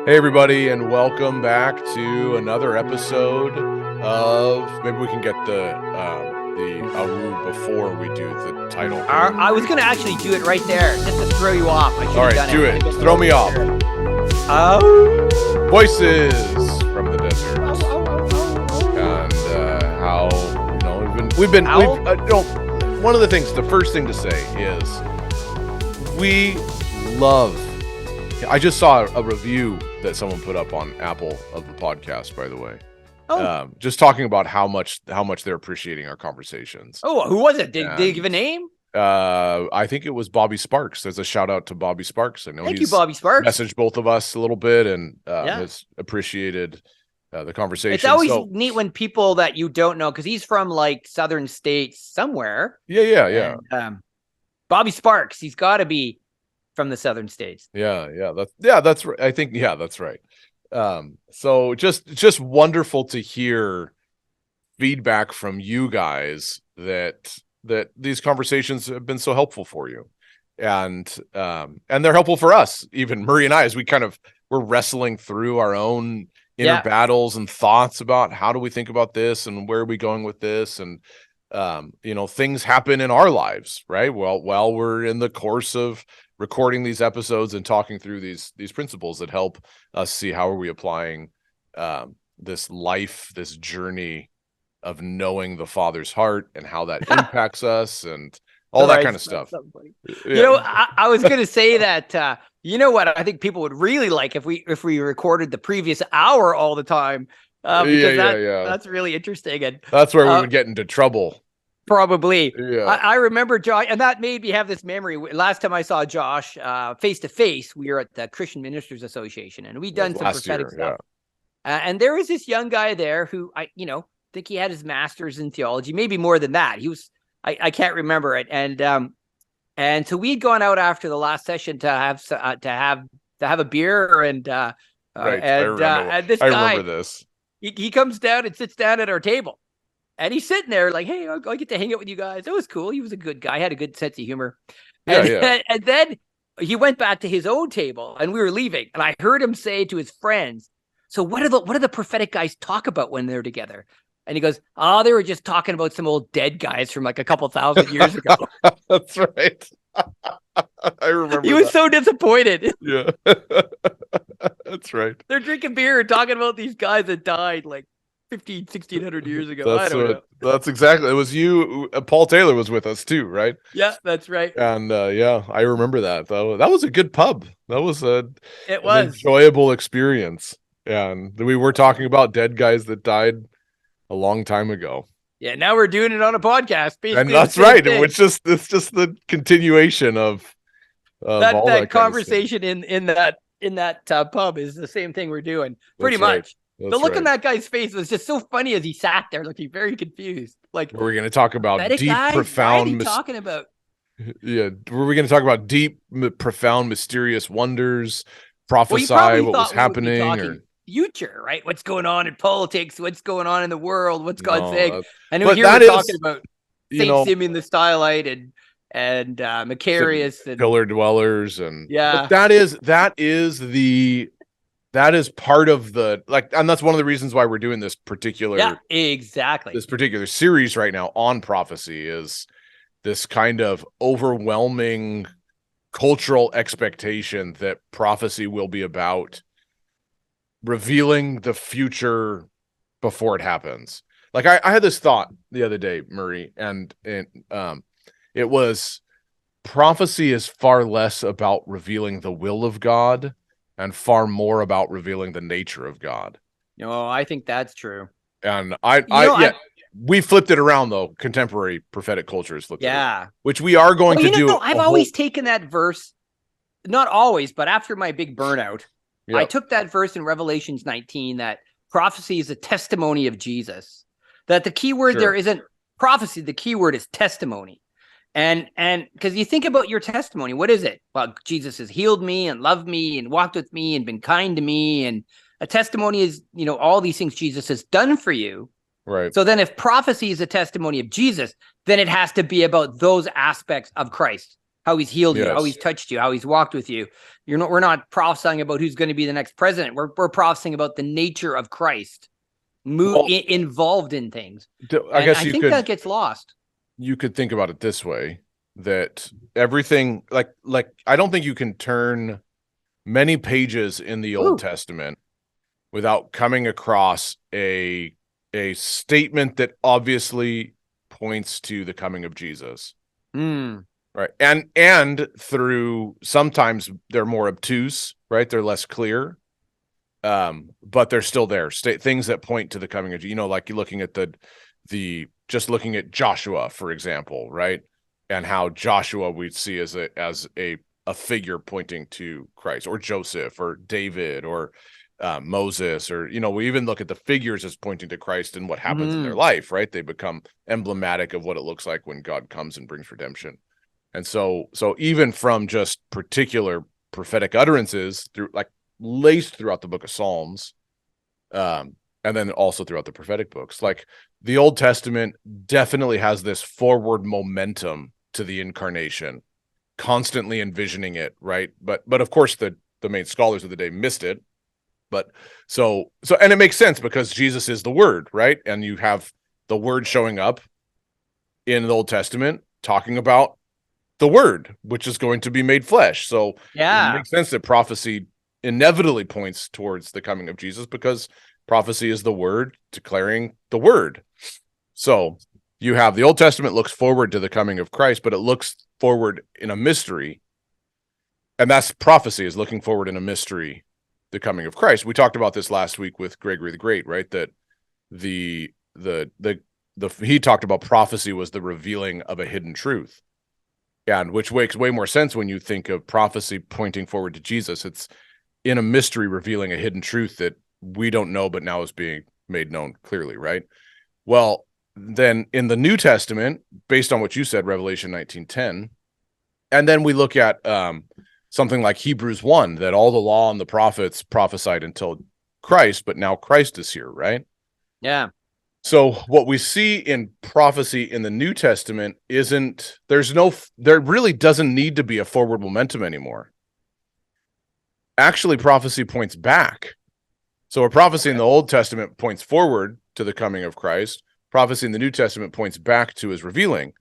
Hey everybody, and welcome back to another episode of, maybe we can get the awoo before we do the title. I was going to actually do it right there, just to throw you off. All right, do it. Throw me off. Voices from the desert. And how, one of the things, the first thing to say is we love, I just saw a review that someone put up on Apple of the podcast, by the way. Just talking about how much they're appreciating our conversations. Oh, who was it? Did they give a name? I think it was Bobby Sparks. There's a shout out to Bobby Sparks. I know Thank you, Bobby Sparks. Messaged both of us a little bit and has appreciated the conversation. It's always neat when people that you don't know, because he's from like southern states somewhere. Yeah. And, Bobby Sparks, he's got to be from the southern states. That's right. I think that's right. So just wonderful to hear feedback from you guys that these conversations have been so helpful for you, and they're helpful for us, even Murray and I, as we're wrestling through our own inner battles and thoughts about how do we think about this and where are we going with this, and things happen in our lives, right? Well, while we're in the course of recording these episodes and talking through these principles that help us see how are we applying this journey of knowing the Father's heart and how that impacts us and all that kind of stuff. I was going to say that, what I think people would really like if we recorded the previous hour all the time. That's really interesting. And that's where we would get into trouble. Probably. Yeah. I remember Josh, and that made me have this memory. Last time I saw Josh face to face, we were at the Christian Ministers Association, and we'd done some prophetic stuff. And there was this young guy there who I think he had his master's in theology, maybe more than that. He was, I can't remember it. And so we'd gone out after the last session to have a beer, and this guy, remember this. He comes down and sits down at our table. And he's sitting there like, hey, I get to hang out with you guys. It was cool. He was a good guy. Had a good sense of humor. And then he went back to his own table and we were leaving. And I heard him say to his friends, so what do the prophetic guys talk about when they're together? And he goes, they were just talking about some old dead guys from like a couple thousand years ago. That's right. I remember he was so disappointed. Yeah. That's right. They're drinking beer and talking about these guys that died like 1600 years ago. I don't know. That's exactly. It was you. Paul Taylor was with us too, right? Yeah, that's right. And I remember that. That was a good pub. That was an enjoyable experience. And we were talking about dead guys that died a long time ago. Yeah, now we're doing it on a podcast. And that's right. It's just the continuation of all that conversation in that pub is the same thing we're doing. Pretty much. The look on that guy's face was just so funny as he sat there looking very confused. Like, we're going to talk about deep, profound. Talking about? Yeah, were we going to talk about deep, profound, mysterious wonders? Prophesy what was happening, or future, right? What's going on in politics? What's going on in the world? What's God saying? And here we're talking about Saint Simeon the Stylite and Macarius and pillar dwellers, and but that is part of the, and that's one of the reasons why we're doing this particular series right now on prophecy, is this kind of overwhelming cultural expectation that prophecy will be about revealing the future before it happens. Like I had this thought the other day, Murray, and it was, prophecy is far less about revealing the will of God and far more about revealing the nature of God. I think that's true. And we flipped it around though. Contemporary prophetic culture has flipped it around, which we are going to do. I've always taken that verse, not always, but after my big burnout, I took that verse in Revelations 19 that prophecy is a testimony of Jesus. That the key word there isn't prophecy, the key word is testimony. And because you think about your testimony, what is it? Well, Jesus has healed me and loved me and walked with me and been kind to me. And a testimony is, all these things Jesus has done for you. Right. So then if prophecy is a testimony of Jesus, then it has to be about those aspects of Christ. how he's healed you, Yes. how he's touched you, how he's walked with you. We're not prophesying about who's going to be the next president. We're prophesying about the nature of Christ involved in things. I guess I think that gets lost. You could think about it this way, that everything, like I don't think you can turn many pages in the Old Testament without coming across a statement that obviously points to the coming of Jesus. Right. And through, sometimes they're more obtuse, right? They're less clear. But they're still there. Things that point to the coming of, like you're looking at just looking at Joshua, for example, right? And how Joshua we'd see as a figure pointing to Christ, or Joseph, or David, or Moses, or we even look at the figures as pointing to Christ and what happens in their life, right? They become emblematic of what it looks like when God comes and brings redemption. And so even from just particular prophetic utterances through, like, laced throughout the book of Psalms, and then also throughout the prophetic books, like the Old Testament definitely has this forward momentum to the incarnation, constantly envisioning it, right? But of course the main scholars of the day missed it. But so and it makes sense, because Jesus is the Word, right? And you have the Word showing up in the Old Testament talking about the Word, which is going to be made flesh. So it makes sense that prophecy inevitably points towards the coming of Jesus, because prophecy is the Word declaring the Word. So you have the Old Testament looks forward to the coming of Christ, but it looks forward in a mystery. And that's prophecy, is looking forward in a mystery, the coming of Christ. We talked about this last week with Gregory the Great, right? That he talked about prophecy was the revealing of a hidden truth. And which makes way more sense when you think of prophecy pointing forward to Jesus. It's in a mystery revealing a hidden truth that we don't know, but now is being made known clearly, right? Well, then in the New Testament, based on what you said, Revelation 19:10, and then we look at something like Hebrews 1, that all the law and the prophets prophesied until Christ, but now Christ is here, right? Yeah. So what we see in prophecy in the New Testament there really doesn't need to be a forward momentum anymore. Actually, prophecy points back. So a prophecy in the Old Testament points forward to the coming of Christ. Prophecy in the New Testament points back to his revealing. It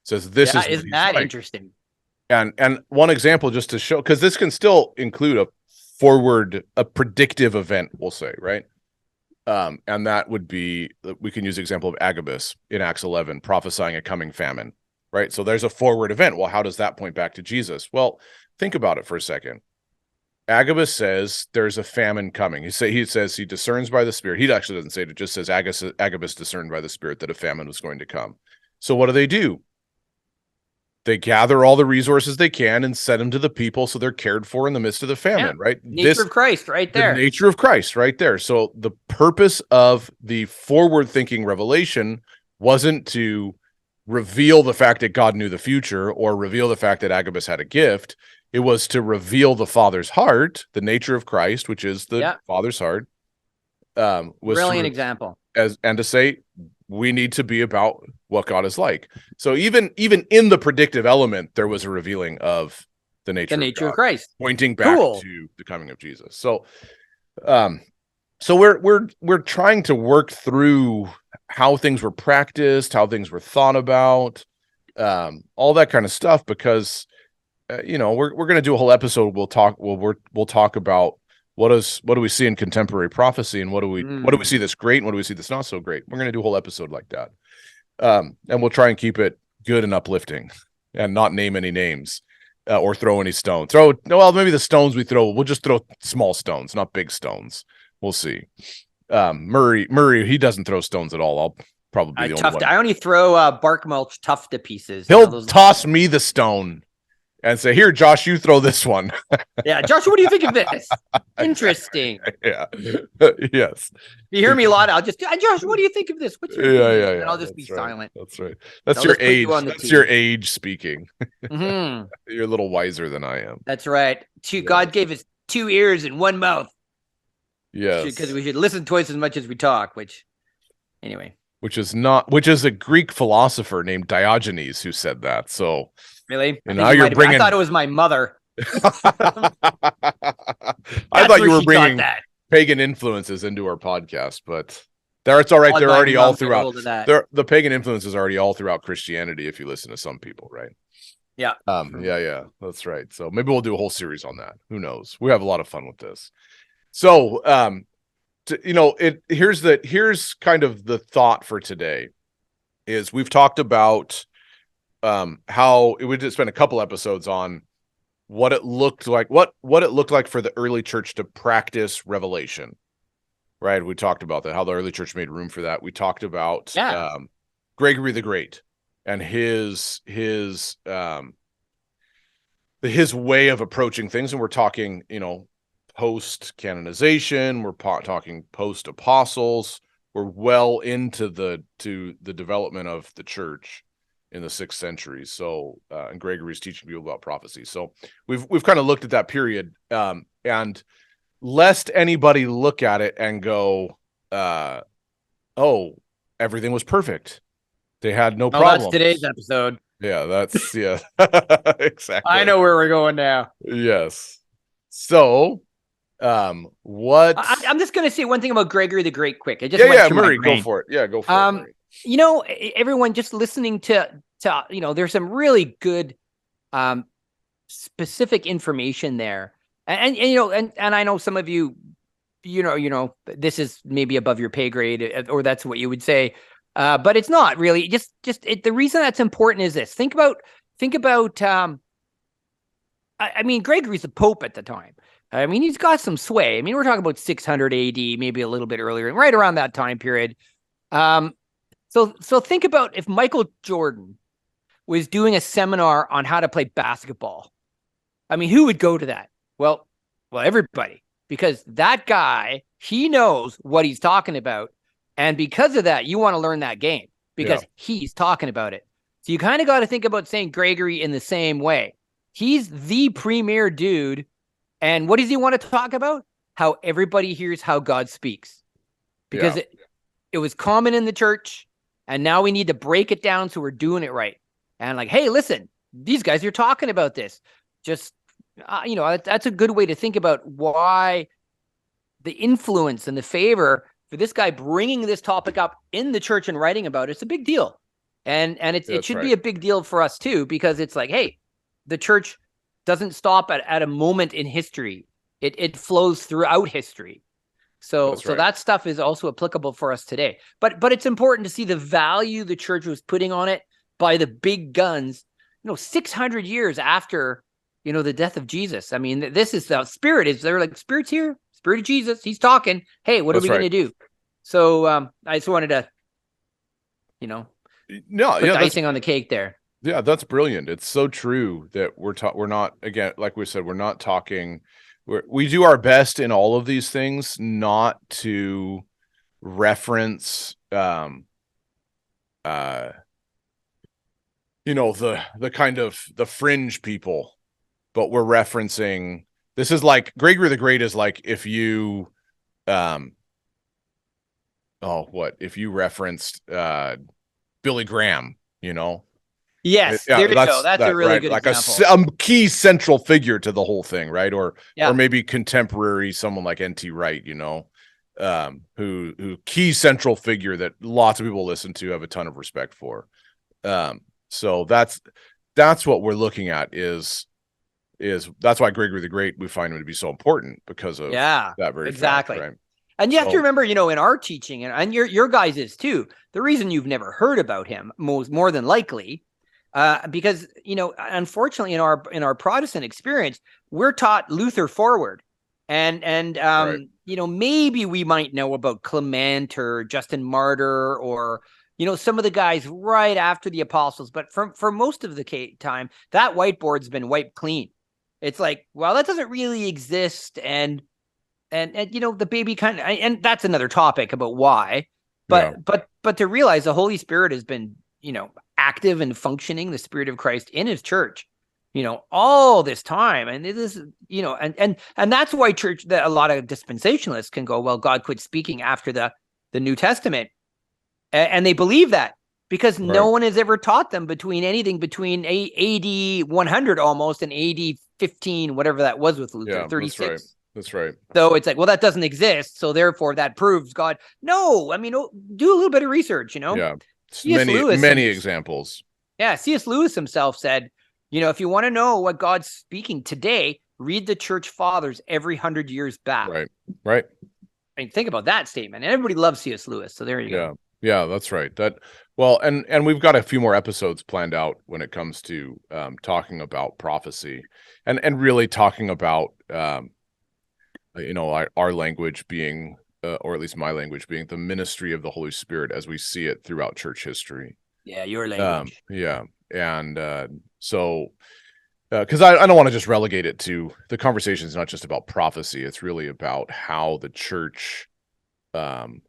says isn't that interesting? And one example, just to show, because this can still include a predictive event, we'll say, right? And that would be, we can use the example of Agabus in Acts 11, prophesying a coming famine, right? So there's a forward event. Well, how does that point back to Jesus? Well, think about it for a second. Agabus says there's a famine coming. He says he discerns by the Spirit. He actually doesn't say it. It just says Agabus discerned by the Spirit that a famine was going to come. So what do? They gather all the resources they can and send them to the people so they're cared for in the midst of the famine, right? Nature of Christ right there. The nature of Christ right there. So the purpose of the forward-thinking revelation wasn't to reveal the fact that God knew the future or reveal the fact that Agabus had a gift. It was to reveal the Father's heart, the nature of Christ, which is the Father's heart. Brilliant example. And to say, we need to be about what God is like. So even in the predictive element, there was a revealing of the nature of Christ, pointing back to the coming of Jesus. So, so we're trying to work through how things were practiced, how things were thought about, all that kind of stuff, because we're going to do a whole episode. We'll talk about what do we see in contemporary prophecy, and what do we see that's great, and what do we see that's not so great. We're going to do a whole episode like that. And we'll try and keep it good and uplifting, and not name any names or throw any stones. Maybe the stones we throw, we'll just throw small stones, not big stones. We'll see. Murray, he doesn't throw stones at all. I'll probably be the only one. I only throw bark mulch tuft to pieces. He'll toss me the stone and say, "Here, Josh, you throw this one." Yeah, Josh, what do you think of this? Interesting. Yeah. Yes. You hear me a lot. I'll just, Josh, what do you think of this? What's your opinion? And I'll just be silent. That's right. That's your age. That's your age speaking. You're a little wiser than I am. That's right. God gave us 2 ears and 1 mouth. Yes. Because we should listen twice as much as we talk, which, anyway. which is a Greek philosopher named Diogenes who said that. So really, now you're bringing. I thought it was my mother. I thought you were bringing pagan influences into our podcast, but it's all right. They're already all throughout. The pagan influence is already all throughout Christianity. If you listen to some people, right? Yeah. Yeah, that's right. So maybe we'll do a whole series on that. Who knows? We have a lot of fun with this. So, here's kind of the thought for today is we've talked about how we just spent a couple episodes on what it looked like, what it looked like for the early church to practice revelation, right? We talked about that, how the early church made room for that. We talked about Gregory the Great and his way of approaching things, and we're talking, post canonization. We're talking post apostles. We're well into the development of the church in the 6th century. So, and Gregory's teaching people about prophecy. So we've kind of looked at that period, and lest anybody look at it and go, "Oh, everything was perfect. They had no problems." That's today's episode. Yeah, that's exactly. I know where we're going now. Yes. So, what? I'm just going to say one thing about Gregory the Great quick. It just Murray, go for it. Yeah, go for it. Murray. Everyone just listening to there's some really good specific information there. And I know some of you, this is maybe above your pay grade, or that's what you would say. But it's not really. The reason that's important is this. Think about Gregory's the Pope at the time. I mean, he's got some sway. I mean, we're talking about 600 AD, maybe a little bit earlier, right around that time period. So think about if Michael Jordan was doing a seminar on how to play basketball. I mean, who would go to that? Well, everybody, because that guy, he knows what he's talking about. And because of that, you want to learn that game because he's talking about it. So you kind of got to think about St. Gregory in the same way. He's the premier dude. And what does he want to talk about? How everybody hears how God speaks. Because it was common in the church. And now we need to break it down so we're doing it right. And like, hey, listen, these guys are talking about this. Just, that's a good way to think about why the influence and the favor for this guy bringing this topic up in the church and writing about it's a big deal. And it should be a big deal for us too, because it's like, hey, the church doesn't stop at a moment in history. It flows throughout history. So that stuff is also applicable for us today. But it's important to see the value the church was putting on it by the big guns, 600 years after, the death of Jesus. I mean, this is the spirit. They're like, Spirit's here. Spirit of Jesus. He's talking. Hey, what are we going to do? So I just wanted to, put the icing on the cake there. Yeah, that's brilliant. It's so true that we're not, again, like we said, we're not talking. We do our best in all of these things not to reference, the kind of the fringe people, but we're referencing. This is like Gregory the Great is like if you, if you referenced Billy Graham, Yes, there you go. That's a really good example. A key central figure to the whole thing, right? Or maybe contemporary, someone like N.T. Wright, who key central figure that lots of people listen to, have a ton of respect for. So that's what we're looking at is that's why Gregory the Great, we find him to be so important because of that very exactly. fact, right? And you have to remember, in our teaching and your guys is too, the reason you've never heard about him more than likely, because, unfortunately in our Protestant experience, we're taught Luther forward and maybe we might know about Clement or Justin Martyr or, some of the guys right after the apostles, but for most of the time, that whiteboard's been wiped clean. It's like, well, that doesn't really exist. And the baby and that's another topic about why, but to realize the Holy Spirit has been, active and functioning, the Spirit of Christ in his church, all this time. And it is, and that's why a lot of dispensationalists can go, well, God quit speaking after the New Testament. And they believe that because no one has ever taught them anything between AD 100 almost and AD 15, whatever that was with Luther, 36. That's right. So it's like, well, that doesn't exist. So therefore that proves God. No, I mean, do a little bit of research, Yeah. Many examples. Yeah. C.S. Lewis himself said, if you want to know what God's speaking today, read the church fathers every 100 years back. Right. I mean, think about that statement. And everybody loves C.S. Lewis. So there you go. Yeah, that's right. And we've got a few more episodes planned out when it comes to talking about prophecy and really talking about, our language being, or at least my language being the ministry of the Holy Spirit as we see it throughout church history. Yeah, your language. And so, because I don't want to just relegate it to the conversation is not just about prophecy. It's really about how the church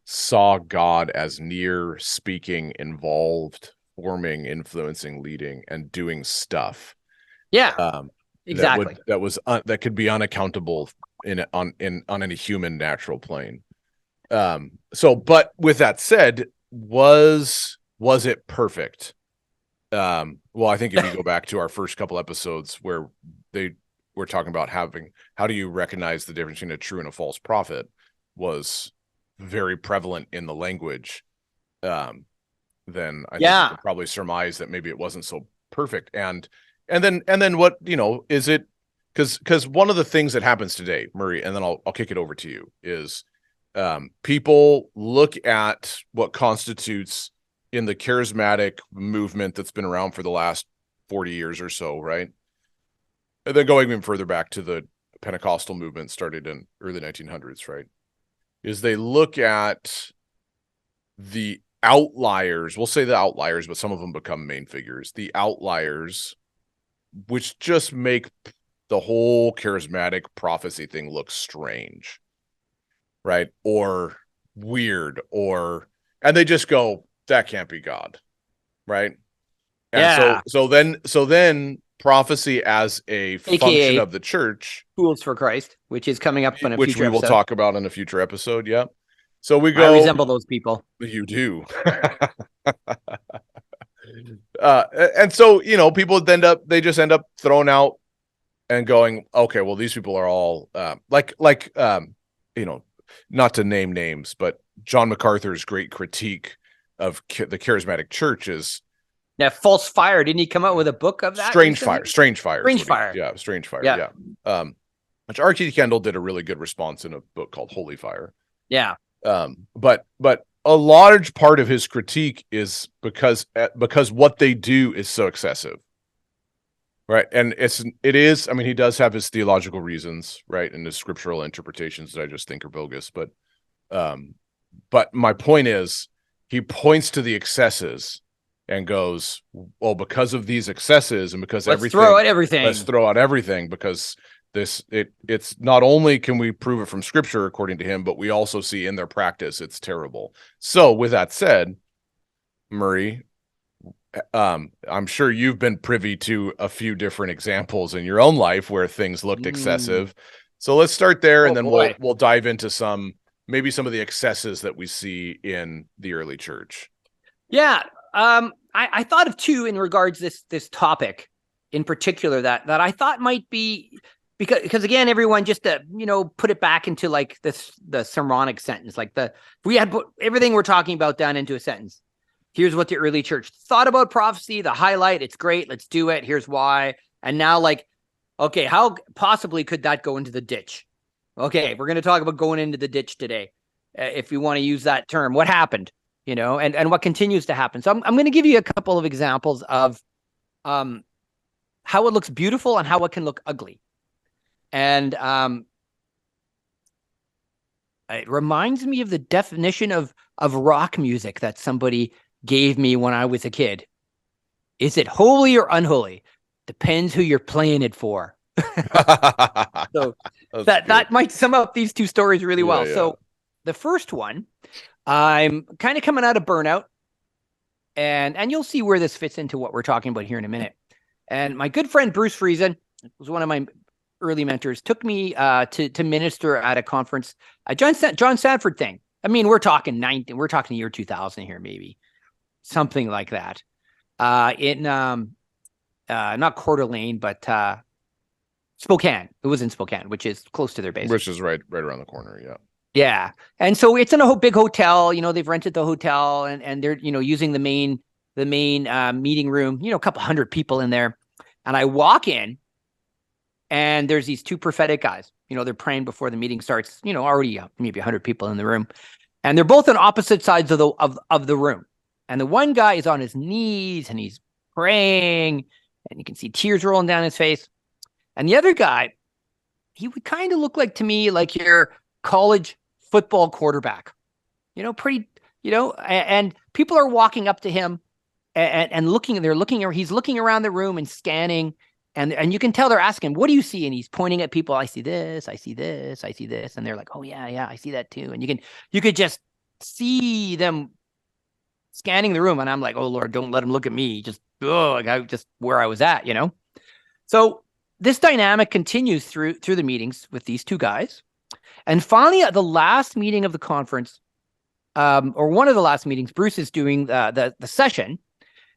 saw God as near, speaking, involved, forming, influencing, leading, and doing stuff. Yeah, exactly. That could be unaccountable on any human natural plane. But with that said, was it perfect? Well, I think if you go back to our first couple episodes where they were talking about how do you recognize the difference between a true and a false prophet was very prevalent in the language, then I think you could probably surmise that maybe it wasn't so perfect. And then what, is it, because one of the things that happens today, Murray, and then I'll kick it over to you, is people look at what constitutes in the charismatic movement that's been around for the last 40 years or so, right? And then going even further back to the Pentecostal movement started in early 1900s, right? Is they look at the outliers, we'll say the outliers, but some of them become main figures, the outliers, which just make the whole charismatic prophecy thing look strange, right? Or weird, and they just go, that can't be God, right? And so then prophecy as a function of the church, Tools for Christ, which is coming up in a which future we will episode. talk about in a future episode. Yeah. So we go. I resemble those people. You do. And so, people they just end up throwing out and going, okay, well, these people are all not to name names, but John MacArthur's great critique of the charismatic church is false fire. Didn't he come out with a book of that? Strange fire. Yeah, Strange Fire. Yeah. Which R.T. Kendall did a really good response in a book called Holy Fire. Yeah. But a large part of his critique is because what they do is so excessive, right? And it is. I mean, he does have his theological reasons, right, and his scriptural interpretations that I just think are bogus. But my point is, he points to the excesses and goes, well, because of these excesses and because let's throw out everything because it's not only can we prove it from scripture according to him, but we also see in their practice it's terrible. So with that said, Murray, I'm sure you've been privy to a few different examples in your own life where things looked excessive. So let's start there, and then we'll dive into maybe some of the excesses that we see in the early church. Yeah. I thought of two in regards this topic in particular that I thought might be because again, everyone just to, put it back into like the sermonic sentence, like we had put everything we're talking about down into a sentence. Here's what the early church thought about prophecy, the highlight. It's great. Let's do it. Here's why. And now okay, how possibly could that go into the ditch? Okay. We're going to talk about going into the ditch today. If you want to use that term, what happened, and what continues to happen. So I'm going to give you a couple of examples of how it looks beautiful and how it can look ugly. And it reminds me of the definition of rock music that somebody gave me when I was a kid. Is it holy or unholy? Depends who you're playing it for. So that might sum up these two stories really well. Yeah. So the first one, I'm kind of coming out of burnout, and you'll see where this fits into what we're talking about here in a minute. And my good friend Bruce Friesen was one of my early mentors, took me to minister at a conference, a John Sanford thing. I mean, we're talking the year 2000 here, maybe something like that. In not Coeur d'Alene, but Spokane. It was in Spokane, which is close to their base. Which is right around the corner. Yeah. Yeah. And so it's in a big hotel. They've rented the hotel and they're, using the main meeting room, a couple hundred people in there. And I walk in and there's these two prophetic guys, they're praying before the meeting starts, already maybe 100 people in the room. And they're both on opposite sides of the room. And the one guy is on his knees and he's praying and you can see tears rolling down his face. And the other guy, he would kind of look like to me like your college football quarterback, pretty, and people are walking up to him and looking, he's looking around the room and scanning. And you can tell they're asking, what do you see? And he's pointing at people. I see this, I see this, I see this. And they're like, oh yeah, I see that too. And you could just see them scanning the room. And I'm like, oh Lord, don't let him look at me. Just where I was at, So this dynamic continues through the meetings with these two guys. And finally, at the last meeting of the conference, or one of the last meetings, Bruce is doing the session,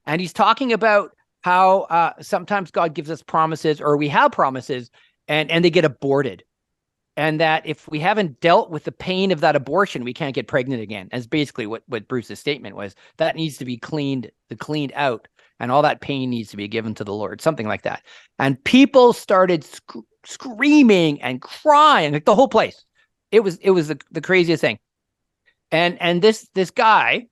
and he's talking about how sometimes God gives us promises, or we have promises, and they get aborted. And that if we haven't dealt with the pain of that abortion, we can't get pregnant again. That's basically what Bruce's statement was. That needs to be cleaned out, and all that pain needs to be given to the Lord, something like that. And people started screaming and crying, like the whole place. It was the craziest thing. And this guy,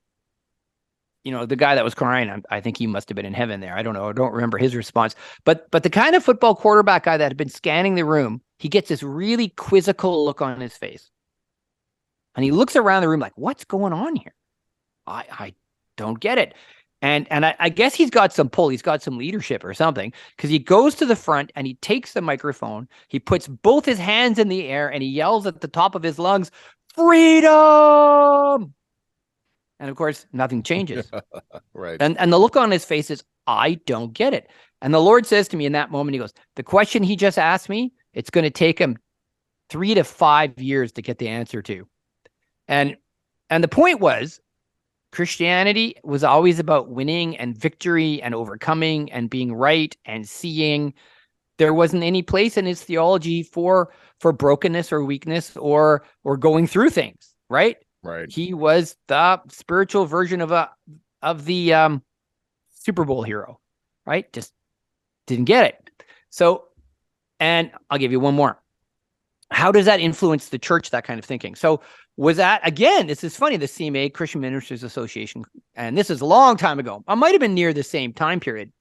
the guy that was crying, I think he must have been in heaven there. I don't know. I don't remember his response. But the kind of football quarterback guy that had been scanning the room, he gets this really quizzical look on his face. And he looks around the room like, what's going on here? I don't get it. And I guess he's got some pull. He's got some leadership or something, because he goes to the front and he takes the microphone. He puts both his hands in the air and he yells at the top of his lungs, freedom. And of course, nothing changes. Right. And the look on his face is, I don't get it. And the Lord says to me in that moment, he goes, the question he just asked me, it's going to take him 3 to 5 years to get the answer to. And the point was, Christianity was always about winning and victory and overcoming and being right and seeing. There wasn't any place in his theology for brokenness or weakness or going through things, right? Right. He was the spiritual version of the Super Bowl hero, right? Just didn't get it. So, and I'll give you one more. How does that influence the church, that kind of thinking? So was that, again, this is funny, the CMA, Christian Ministers Association, and this is a long time ago. I might have been near the same time period.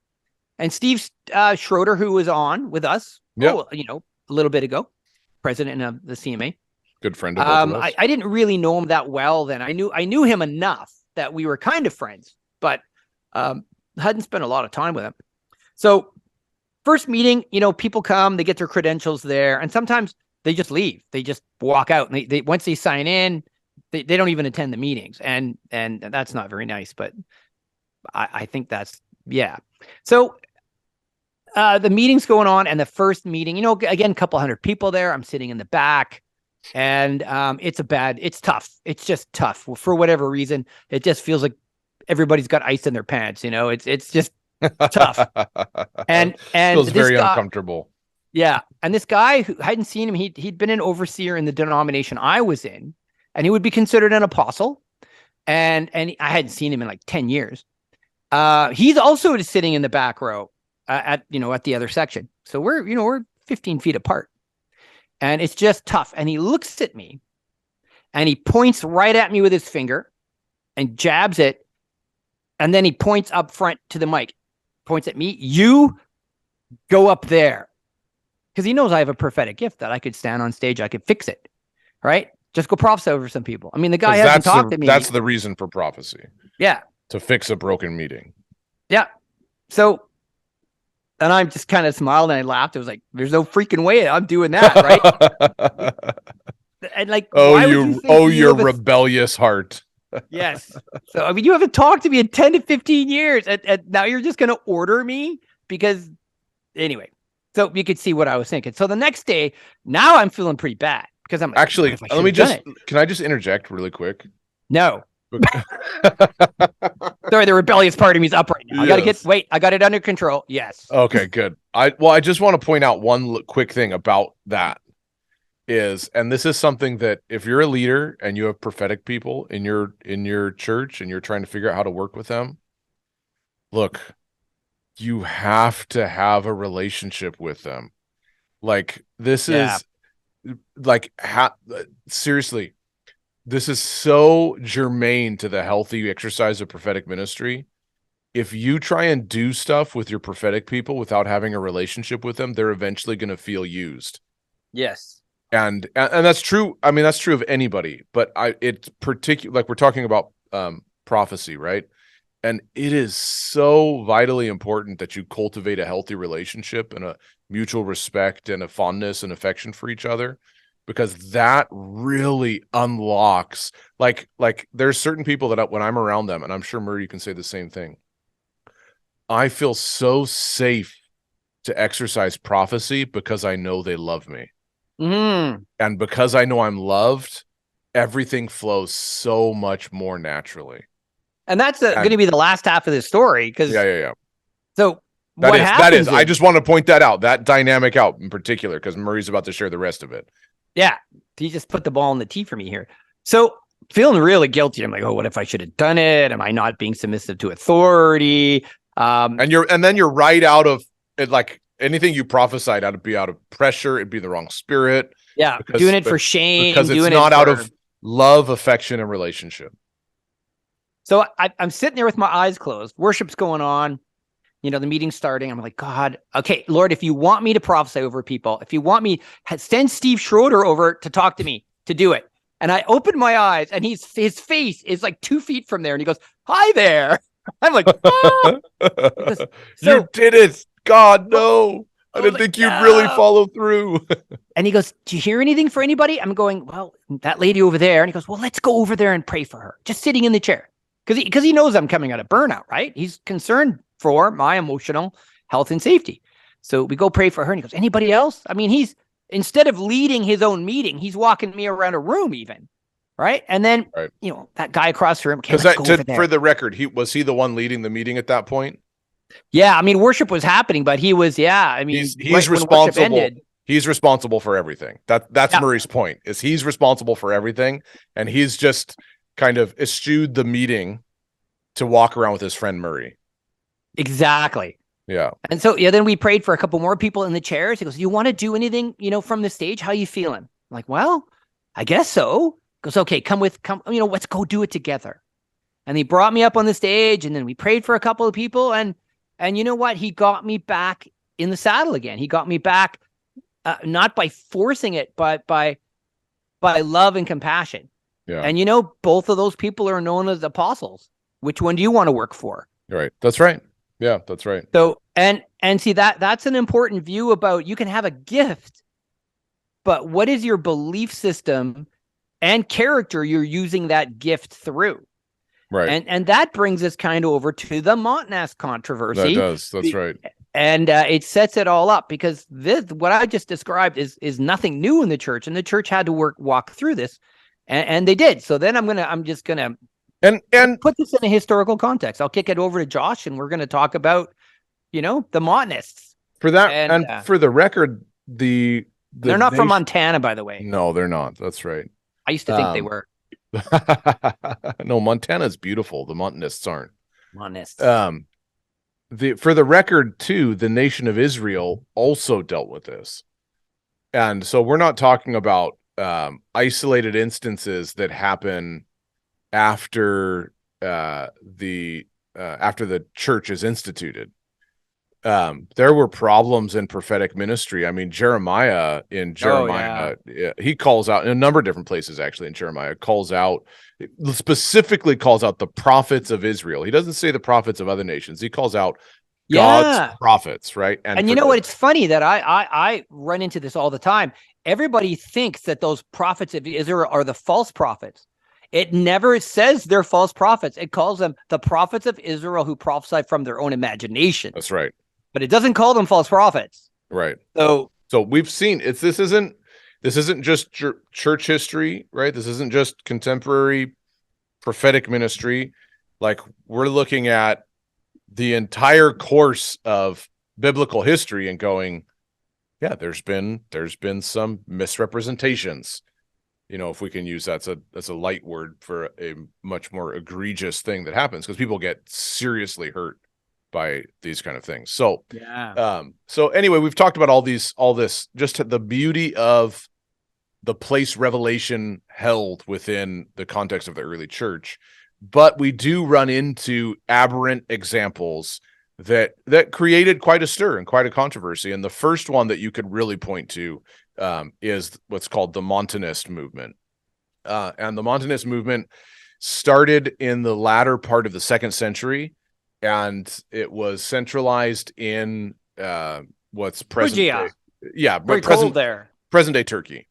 And Steve Schroeder, who was on with us, a little bit ago, president of the CMA. Good friend of both of us. I didn't really know him that well then. I knew him enough that we were kind of friends, but hadn't spent a lot of time with him. So first meeting, people come, they get their credentials there, and sometimes they just leave. They just walk out. And they once they sign in, they don't even attend the meetings. And that's not very nice, but I think that's, yeah. So the meeting's going on, and the first meeting, again, a couple hundred people there. I'm sitting in the back, and it's tough. It's just tough for whatever reason. It just feels like everybody's got ice in their pants. It's just tough. And feels very uncomfortable. Yeah. And this guy, who I hadn't seen him, he'd been an overseer in the denomination I was in, and he would be considered an apostle. And I hadn't seen him in like 10 years. He's also just sitting in the back row at the other section. So we're 15 feet apart, and it's just tough. And he looks at me and he points right at me with his finger and jabs it. And then he points up front to the mic, points at me. You go up there. Because he knows I have a prophetic gift that I could stand on stage, I could fix it, right? Just go prophesy over some people. I mean, the guy hasn't talked to me. That's the reason for prophecy. Yeah. To fix a broken meeting. Yeah. So, and I just kind of smiled and I laughed. I was like, there's no freaking way I'm doing that, right? And like, your rebellious heart. Yes. So, I mean, you haven't talked to me in 10 to 15 years, and now you're just going to order me anyway. So you could see what I was thinking. So the next day, now I'm feeling pretty bad, because I'm like, Actually, what if I should have done it? can I just interject really quick? No. Can I just interject really quick? No. Sorry, the rebellious part of me is up right now. Yes. I got it under control. Yes. Okay, good. I just want to point out one quick thing about that and this is something that if you're a leader and you have prophetic people in your church and you're trying to figure out how to work with them, look, you have to have a relationship with them. Like this is like seriously, this is so germane to the healthy exercise of prophetic ministry. If you try and do stuff with your prophetic people without having a relationship with them, they're eventually going to feel used. Yes. And that's true. I mean, that's true of anybody, but it's particular, like we're talking about prophecy, right? And it is so vitally important that you cultivate a healthy relationship and a mutual respect and a fondness and affection for each other, because that really unlocks, like there's certain people that when I'm around them, and I'm sure Murray, you can say the same thing, I feel so safe to exercise prophecy because I know they love me. Mm-hmm. And because I know I'm loved, everything flows so much more naturally. And that's going to be the last half of this story. Yeah. So that is. I just want to point that out, that dynamic out in particular, because Murray's about to share the rest of it. Yeah. He just put the ball in the tee for me here. So feeling really guilty. I'm like, oh, what if I should have done it? Am I not being submissive to authority? And then you're right out of it, like anything you prophesied out of pressure, it'd be the wrong spirit. Yeah, doing it for shame. Because it's not out of love, affection, and relationship. So I'm sitting there with my eyes closed. Worship's going on. The meeting's starting. I'm like, God, okay, Lord, if you want me to prophesy over people, if you want me, send Steve Schroeder over to talk to me to do it. And I opened my eyes, and his face is like 2 feet from there. And he goes, hi there. I'm like, oh. Goes, you did it. God, no. I didn't think you'd really follow through. And he goes, do you hear anything for anybody? I'm going, well, that lady over there. And he goes, well, let's go over there and pray for her. Just sitting in the chair. Because he knows I'm coming out of burnout, right? He's concerned for my emotional health and safety. So we go pray for her. And he goes, anybody else? I mean, instead of leading his own meeting, he's walking me around a room even. Right. And then, that guy across from him. Okay, for the record, was he the one leading the meeting at that point? Yeah, I mean, worship was happening, but he was, I mean, he's responsible. He's responsible for everything. That's Murray's point, is he's responsible for everything. And he's just kind of eschewed the meeting to walk around with his friend Murray. Exactly. Yeah. And so, then we prayed for a couple more people in the chairs. He goes, you want to do anything, from the stage? How you feeling? I'm like, well, I guess so. He goes, okay, come, let's go do it together. And he brought me up on the stage, and then we prayed for a couple of people. And you know what? He got me back in the saddle again. He got me back, not by forcing it, but by love and compassion. Yeah. And both of those people are known as apostles. Which one do you want to work for? Right. That's right. Yeah, that's right. So, and see that's an important view about, you can have a gift, but what is your belief system and character you're using that gift through? Right. And that brings us kind of over to the Montanas controversy. That does. That's right. And it sets it all up, because what I just described is nothing new in the church, and the church had to walk through this, and they did. So then I'm just gonna put this in a historical context. I'll kick it over to Josh, and we're going to talk about, the Montanists. For that, and for the record, they're not from Montana, by the way. No, they're not. That's right. I used to think they were. No, Montana's beautiful. The Montanists aren't. Montanists. For the record, too, the nation of Israel also dealt with this, and so we're not talking about isolated instances that happen after the church is instituted. There were problems in prophetic ministry. I mean, Jeremiah, he calls out in a number of different places, actually, in Jeremiah, specifically calls out the prophets of Israel. He doesn't say the prophets of other nations. He calls out God's prophets, right? And you know what? It's funny that I run into this all the time. Everybody thinks that those prophets of Israel are the false prophets. It never says they're false prophets. It calls them the prophets of Israel who prophesy from their own imagination. That's right. But it doesn't call them false prophets. Right. So we've seen this isn't this isn't just church history, right? This isn't just contemporary prophetic ministry. Like, we're looking at the entire course of biblical history and going, yeah, there's been some misrepresentations. If we can use that's a light word for a much more egregious thing that happens, because people get seriously hurt by these kind of things. So so anyway, we've talked about all this, just the beauty of the place revelation held within the context of the early church. But we do run into aberrant examples that created quite a stir and quite a controversy. And the first one that you could really point to is what's called the Montanist movement. And the Montanist movement started in the latter part of the 2nd century, and it was centralized in what's present day, very cold there, present day Turkey.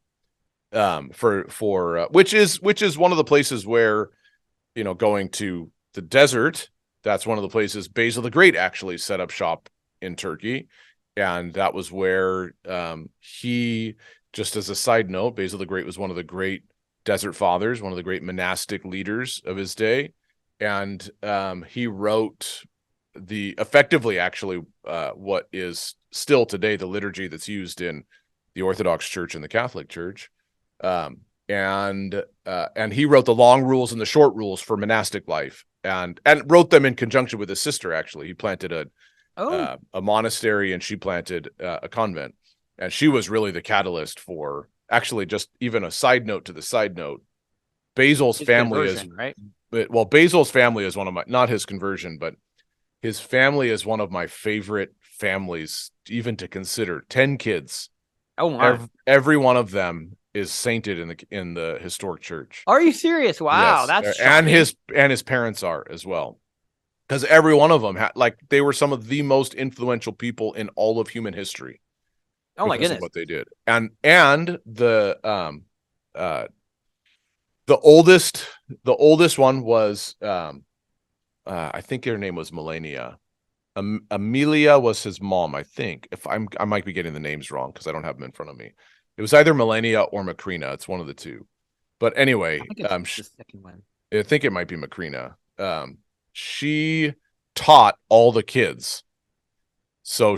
Which is one of the places where, going to the desert, that's one of the places Basil the Great actually set up shop in Turkey. And that was where he, just as a side note, Basil the Great was one of the great desert fathers, one of the great monastic leaders of his day. And he wrote effectively what is still today the liturgy that's used in the Orthodox Church and the Catholic Church. And he wrote the long rules and the short rules for monastic life, and wrote them in conjunction with his sister. Actually, he planted a monastery, and she planted a convent, and she was really the catalyst for, actually, just even a side note to the side note, Basil's family is right. Well, Basil's family is one of my, not his conversion, but his family is one of my favorite families even to consider. 10 kids. Oh my! Every one of them is sainted in the historic church. Are you serious? Wow, yes. That's shocking. And his parents are as well, because every one of them they were some of the most influential people in all of human history. Oh my goodness, what they did. And the oldest one was I think her name was Melania. Amelia was his mom, I think. I might be getting the names wrong because I don't have them in front of me. It was either Melania or Macrina. It's one of the two. But anyway, I think it's the second one. I think it might be Macrina. She taught all the kids. So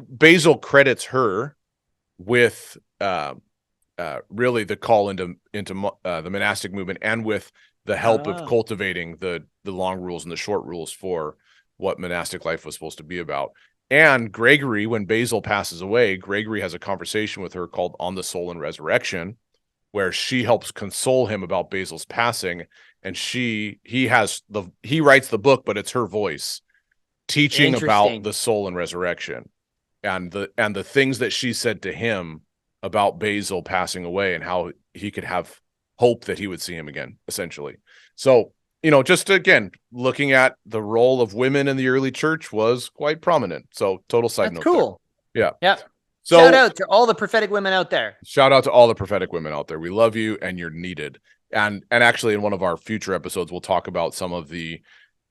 Basil credits her with really the call into the monastic movement, and with the help of cultivating the long rules and the short rules for what monastic life was supposed to be about. And Gregory, when Basil passes away, Gregory has a conversation with her called On the Soul and Resurrection, where she helps console him about Basil's passing. And he writes the book, but it's her voice teaching about the soul and resurrection, and the things that she said to him about Basil passing away, and how he could have hope that he would see him again, essentially. So, just again, looking at the role of women in the early church was quite prominent. So, total side note. Cool. There. Yeah. So, shout out to all the prophetic women out there. Shout out to all the prophetic women out there. We love you, and you're needed. And actually, in one of our future episodes, we'll talk about some of the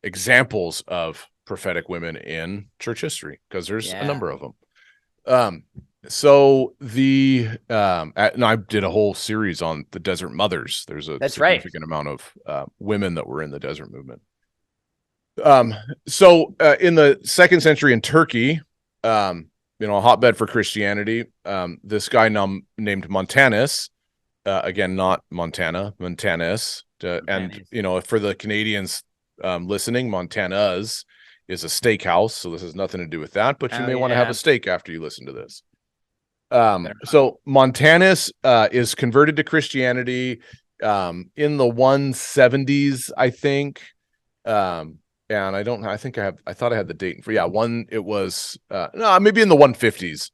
examples of prophetic women in church history, because there's a number of them. So and I did a whole series on the Desert Mothers. There's a significant amount of women that were in the desert movement. So in the 2nd century in Turkey, a hotbed for Christianity, this guy named Montanus, again, not Montana, Montanus, and for the Canadians listening, Montana's is a steakhouse, so this has nothing to do with that, but you may want to have a steak after you listen to this. So Montanus is converted to Christianity in the 170s, I think. And I thought I had the date for, it was maybe in the 150s.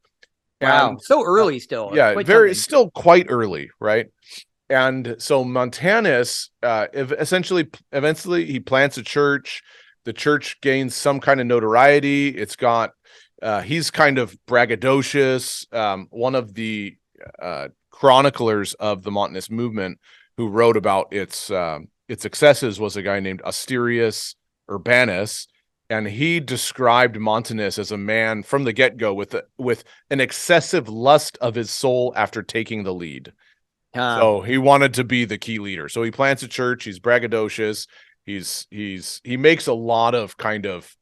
Wow, so early still. Still quite early, right? And so Montanus eventually he plants a church. The church gains some kind of notoriety. It's got he's kind of braggadocious. One of the chroniclers of the Montanist movement who wrote about its successes was a guy named Asterius Urbanus, and he described Montanus as a man from the get-go with an excessive lust of his soul after taking the lead. So he wanted to be the key leader. So he plants a church. He's braggadocious. He makes a lot of kind of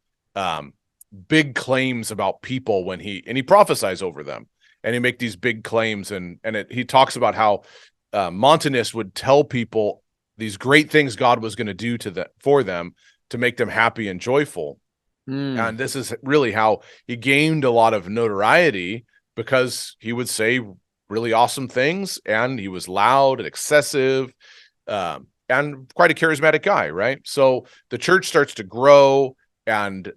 big claims about people when he prophesies over them, and he make these big claims, and he talks about how Montanus would tell people these great things God was going to do for them to make them happy and joyful. And this is really how he gained a lot of notoriety, because he would say really awesome things, and he was loud and excessive, and quite a charismatic guy, right? So the church starts to grow, and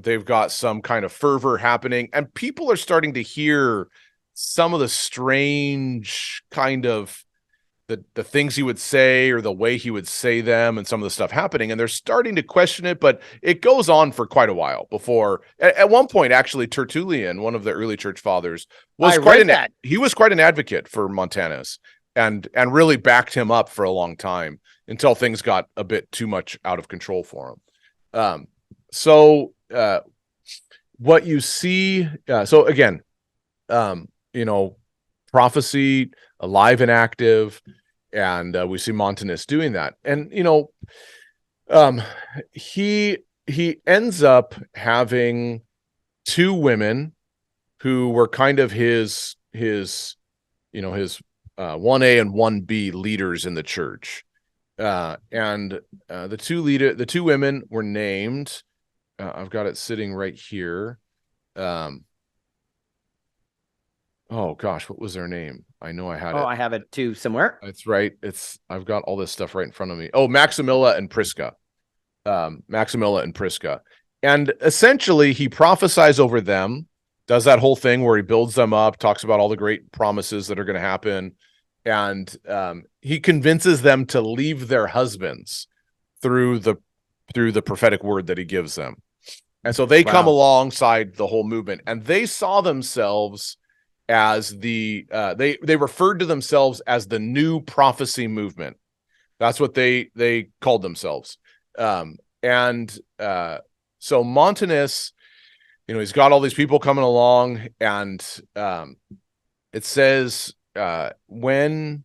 they've got some kind of fervor happening, and people are starting to hear some of the strange kind of the things he would say, or the way he would say them, and some of the stuff happening, and they're starting to question it. But it goes on for quite a while before at one point, actually, Tertullian, one of the early church fathers, was quite an advocate for Montanus, and really backed him up for a long time, until things got a bit too much out of control for him. So what you see, so again, prophecy alive and active, and we see Montanus doing that, and he ends up having two women who were kind of his 1A and 1B leaders in the church, and the two women were named. I've got it sitting right here. Oh gosh, what was their name? I know I had it. Oh, I have it too somewhere. That's right. I've got all this stuff right in front of me. Oh, Maximilla and Prisca. And essentially he prophesies over them, does that whole thing where he builds them up, talks about all the great promises that are going to happen. And he convinces them to leave their husbands through the prophetic word that he gives them. And so they come alongside the whole movement, and they saw themselves as they referred to themselves as the new prophecy movement. That's what they called themselves. So Montanus, he's got all these people coming along, and it says when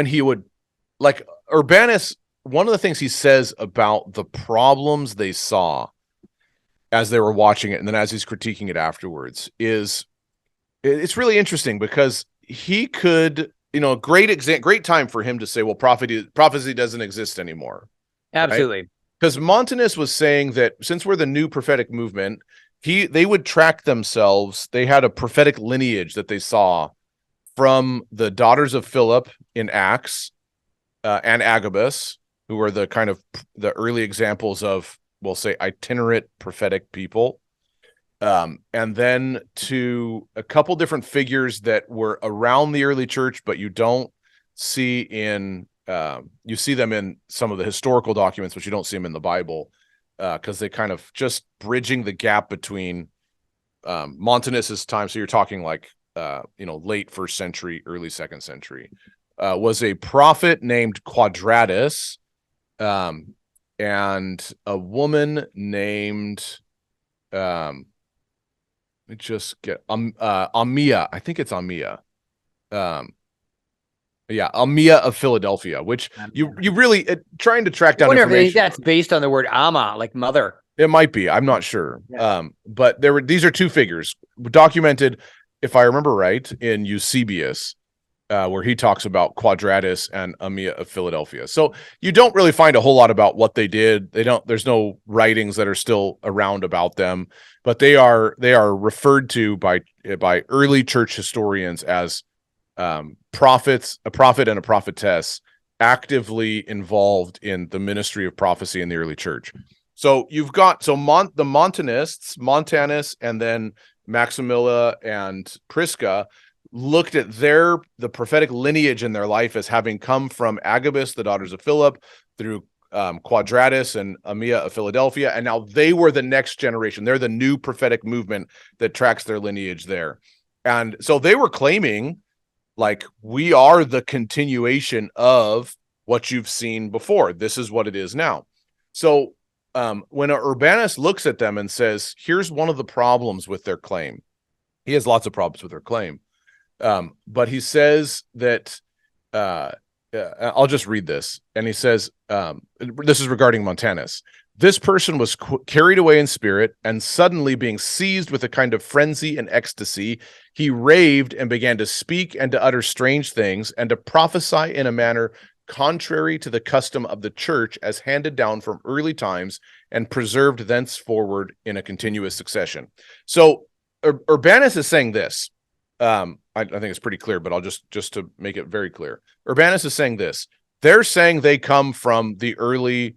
he would, like, Urbanus, one of the things he says about the problems they saw as they were watching it, and then as he's critiquing it afterwards, is it's really interesting, because he could, great time for him to say, well, prophecy doesn't exist anymore. Absolutely. Right? Because Montanus was saying that since we're the new prophetic movement, they would track themselves. They had a prophetic lineage that they saw from the daughters of Philip in Acts, and Agabus, who were the kind of the early examples of, we'll say, itinerant prophetic people. And then to a couple different figures that were around the early church, but you don't see you see them in some of the historical documents, but you don't see them in the Bible, because they kind of just bridging the gap between Montanus's time. So you're talking like, late 1st century, early 2nd century, was a prophet named Quadratus, and a woman named, Amia. I think it's Amia. Amia of Philadelphia, which you really trying to track down information. If that's based on the word ama, like mother. It might be. I'm not sure. Yeah. But these are two figures documented, if I remember right, in Eusebius, where he talks about Quadratus and Amia of Philadelphia. So you don't really find a whole lot about what they did. There's no writings that are still around about them, but they are referred to by early church historians as prophets, a prophet and a prophetess, actively involved in the ministry of prophecy in the early church. So you've got the Montanists, Montanus, and then Maximilla and Prisca looked at the prophetic lineage in their life as having come from Agabus, the daughters of Philip, through Quadratus and Amia of Philadelphia, and now they were the next generation. They're the new prophetic movement that tracks their lineage there. And so they were claiming, like, we are the continuation of what you've seen before. This is what it is now. So when Urbanus looks at them and says, here's one of the problems with their claim. He has lots of problems with their claim. But he says that, I'll just read this. And he says, this is regarding Montanus. This person was carried away in spirit, and suddenly being seized with a kind of frenzy and ecstasy, he raved and began to speak and to utter strange things and to prophesy in a manner contrary to the custom of the church as handed down from early times and preserved thenceforward in a continuous succession. So Urbanus is saying this. I think it's pretty clear, but I'll just to make it very clear. Urbanus is saying this. They're saying they come from the earliest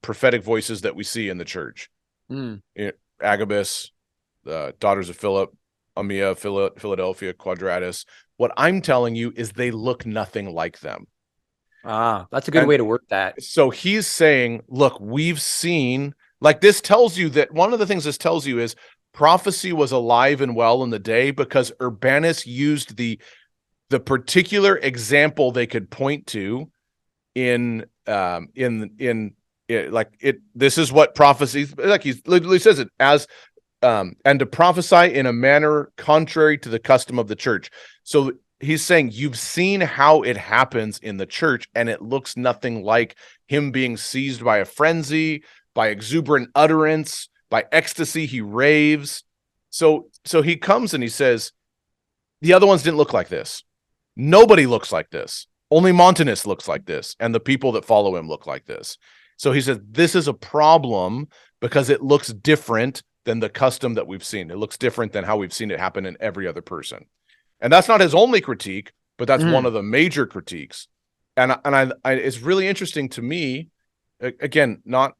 prophetic voices that we see in the church. Agabus, the daughters of Philip, Amia, Philadelphia, Quadratus. What I'm telling you is they look nothing like them. That's a good way to work that. So he's saying, look, we've seen, like, this tells you that one of the things this tells you is prophecy was alive and well in the day because Urbanus used the particular example they could point to this is what prophecy, like he literally says it as, and to prophesy in a manner contrary to the custom of the church. So he's saying you've seen how it happens in the church, and it looks nothing like him being seized by a frenzy, by exuberant utterance, by ecstasy. He raves. So he comes and he says, the other ones didn't look like this. Nobody looks like this. Only Montanus looks like this, and the people that follow him look like this. So he says, this is a problem because it looks different than the custom that we've seen. It looks different than how we've seen it happen in every other person. And that's not his only critique, but that's one of the major critiques. And I it's really interesting to me, again, not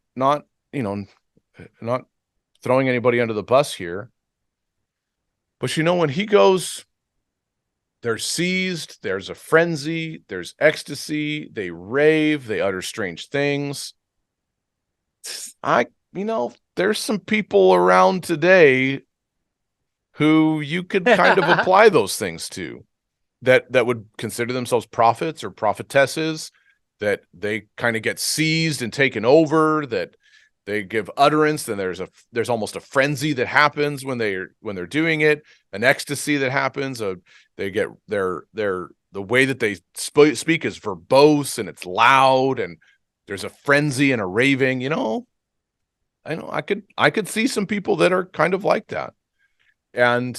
throwing anybody under the bus here, but when he goes, they're seized, there's a frenzy, there's ecstasy, they rave, they utter strange things. There's some people around today who you could kind of apply those things to, that would consider themselves prophets or prophetesses, that they kind of get seized and taken over, that they give utterance, then there's almost a frenzy that happens when they're doing it, an ecstasy that happens. They get the way that they speak is verbose and it's loud, and there's a frenzy and a raving. I could see some people that are kind of like that. And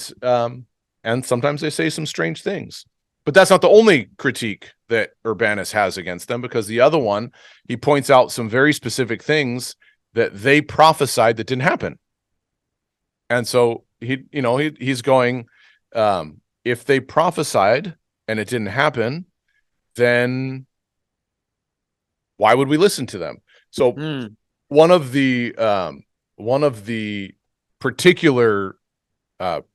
sometimes they say some strange things, but that's not the only critique that Urbanus has against them, because the other one, he points out some very specific things that they prophesied that didn't happen. And so he's going, if they prophesied and it didn't happen, then why would we listen to them? So one of the particular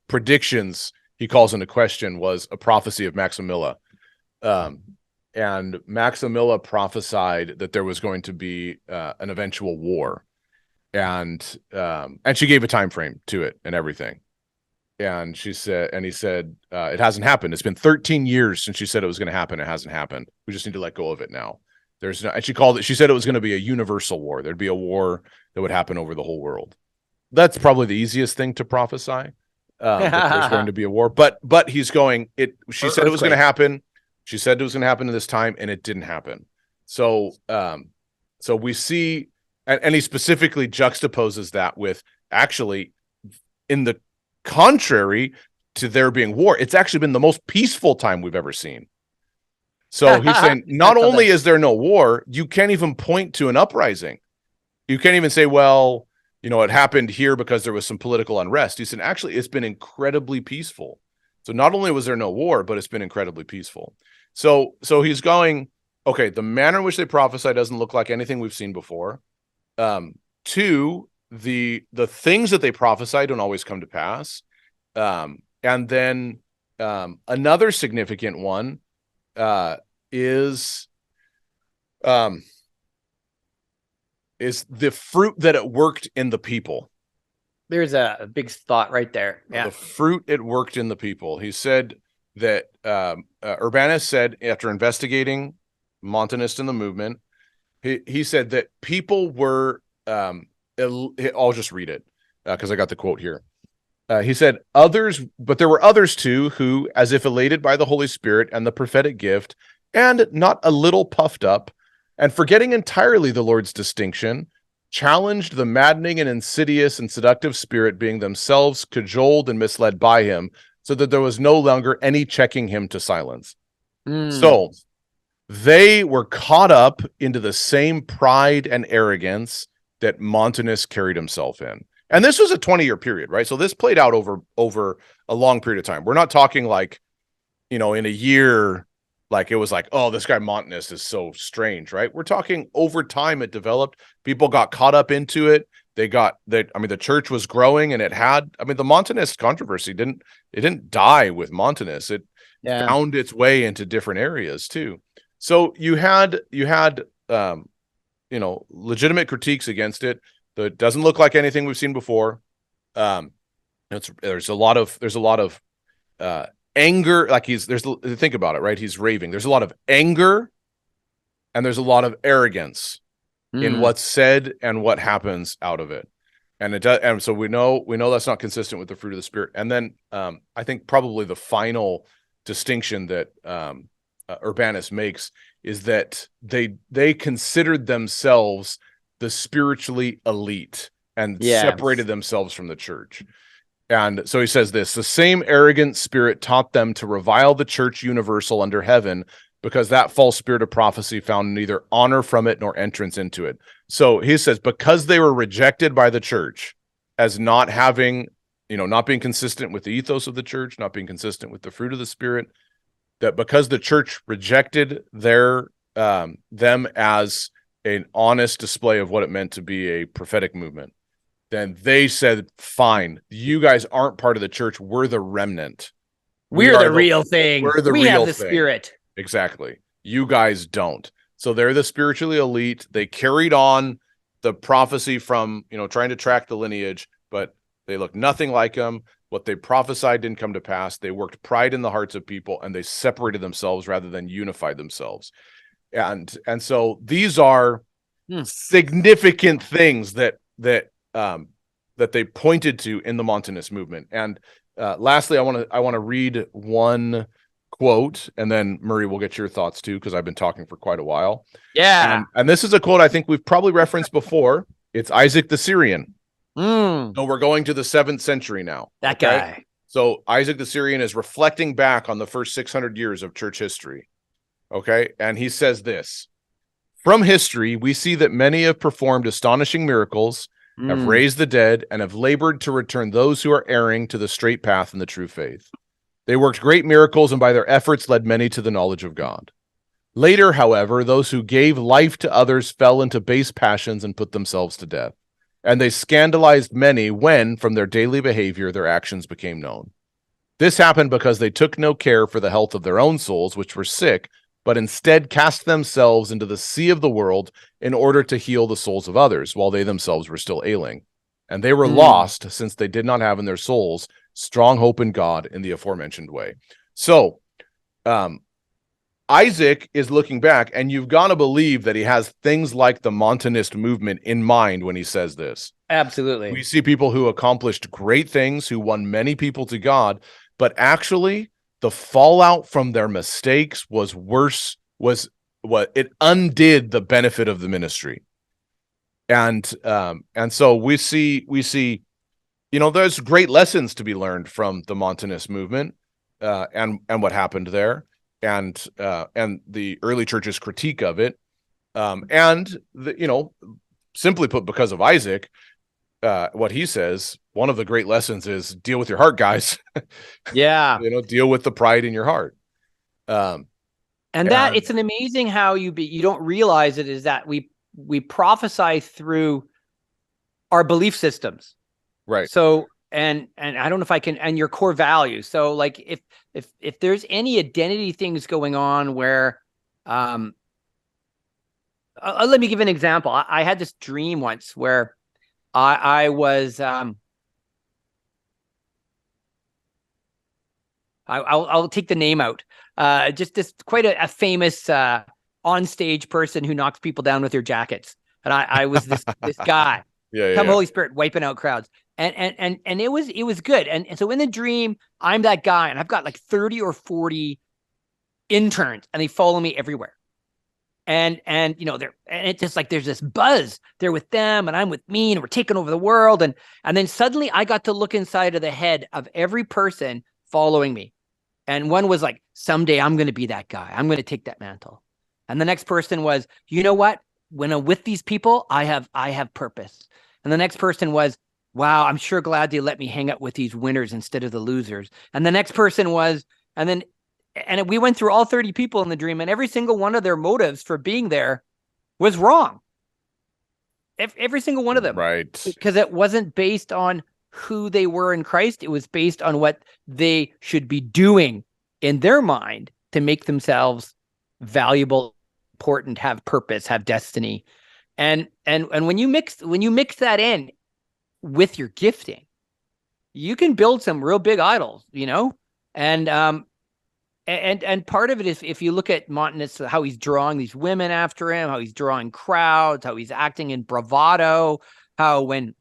predictions he calls into question was a prophecy of Maximilla. And Maximilla prophesied that there was going to be an eventual war. And she gave a time frame to it and everything. And he said, it hasn't happened. It's been 13 years since she said it was going to happen. It hasn't happened. We just need to let go of it now. And she said it was going to be a universal war. There'd be a war that would happen over the whole world. That's probably the easiest thing to prophesy. That there's going to be a war, but he's going, she said it was going to happen. She said it was going to happen at this time, and it didn't happen. So we see, and he specifically juxtaposes that with, actually, in the contrary to there being war, it's actually been the most peaceful time we've ever seen. So he's saying, not only is there no war, you can't even point to an uprising. You can't even say, well, it happened here because there was some political unrest. He said, actually, it's been incredibly peaceful. So not only was there no war, but it's been incredibly peaceful. So he's going, okay, the manner in which they prophesy doesn't look like anything we've seen before. Two, the things that they prophesy don't always come to pass. And then another significant one is the fruit that it worked in the people. There's a big thought right there. Yeah. The fruit it worked in the people. He said that Urbanus said, after investigating Montanists in the movement, he said that people were I'll just read it because I got the quote here. He said, others, but there were others too who, as if elated by the Holy Spirit and the prophetic gift, and not a little puffed up, and forgetting entirely the Lord's distinction, challenged the maddening and insidious and seductive spirit, being themselves cajoled and misled by him, so that there was no longer any checking him to silence. So they were caught up into the same pride and arrogance that Montanus carried himself in. And this was a 20-year period, right? So this played out over a long period of time. We're not talking like, in a year, like it was like, oh, this guy Montanus is so strange, right? We're talking over time it developed. People got caught up into it. The church was growing, and the Montanist controversy didn't die with Montanus. It found its way into different areas too. So you had legitimate critiques against it. It doesn't look like anything we've seen before. There's a lot of anger. Like think about it, right? He's raving. There's a lot of anger, and there's a lot of arrogance in what's said and what happens out of it. And it does, and so we know that's not consistent with the fruit of the Spirit. And then I think probably the final distinction that Urbanus makes is that they considered themselves the spiritually elite and separated themselves from the church. And so he says this, the same arrogant spirit taught them to revile the church universal under heaven, because that false spirit of prophecy found neither honor from it nor entrance into it. So he says, because they were rejected by the church as not having, not being consistent with the ethos of the church, not being consistent with the fruit of the Spirit, that because the church rejected them as an honest display of what it meant to be a prophetic movement, then they said, fine, you guys aren't part of the church. We're the remnant. We're the real thing. We have the Spirit. Exactly. You guys don't. So they're the spiritually elite. They carried on the prophecy from, trying to track the lineage, but they look nothing like them. What they prophesied didn't come to pass. They worked pride in the hearts of people, and they separated themselves rather than unified themselves. And so these are significant things that they pointed to in the Montanist movement. And lastly, I want to read one quote, and then Murray will get your thoughts too, because I've been talking for quite a while. Yeah. And this is a quote I think we've probably referenced before. It's Isaac the Syrian. So we're going to the 7th century now. That guy. So Isaac the Syrian is reflecting back on the first 600 years of church history. Okay. And he says this, from history, we see that many have performed astonishing miracles, have raised the dead, and have labored to return those who are erring to the straight path and the true faith. They worked great miracles, and by their efforts led many to the knowledge of God. Later, however, those who gave life to others fell into base passions and put themselves to death. And they scandalized many when, from their daily behavior, their actions became known. This happened because they took no care for the health of their own souls, which were sick, but instead cast themselves into the sea of the world in order to heal the souls of others, while they themselves were still ailing. And they were lost, since they did not have in their souls strong hope in God in the aforementioned way. So, Isaac is looking back, and you've got to believe that he has things like the Montanist movement in mind when he says this. Absolutely. We see people who accomplished great things, who won many people to God, but actually the fallout from their mistakes was worse, it undid the benefit of the ministry. And so we see, there's great lessons to be learned from the Montanist movement, and what happened there, and the early church's critique of it, simply put, because of Isaac, what he says, one of the great lessons is deal with your heart, guys. Yeah. Deal with the pride in your heart. And it's an amazing how you don't realize it, is that we prophesy through our belief systems. Right. So, and I don't know if I can, and your core values. So like if there's any identity things going on where, let me give an example. I had this dream once where I was, I'll take the name out. Just this quite a famous on-stage person who knocks people down with their jackets. And I was this guy. Come Yeah. Holy Spirit, wiping out crowds. And it was good. And so in the dream, I'm that guy, and I've got like 30 or 40 interns, and they follow me everywhere. And it's just like there's this buzz. They're with them, and I'm with me, and we're taking over the world. And then suddenly I got to look inside of the head of every person following me. And one was like, someday I'm going to be that guy. I'm going to take that mantle. And the next person was, you know what? When I'm with these people, I have purpose. And the next person was, wow, I'm sure glad they let me hang out with these winners instead of the losers. And the next person was, and we went through all 30 people in the dream, and every single one of their motives for being there was wrong. Every single one of them. Right. Because it wasn't based on who they were in Christ. It was based on what they should be doing in their mind to make themselves valuable, important, have purpose, have destiny. And when you mix that in with your gifting, you can build some real big idols, and part of it is, if you look at Montanus, how he's drawing these women after him, how he's drawing crowds, how he's acting in bravado, how when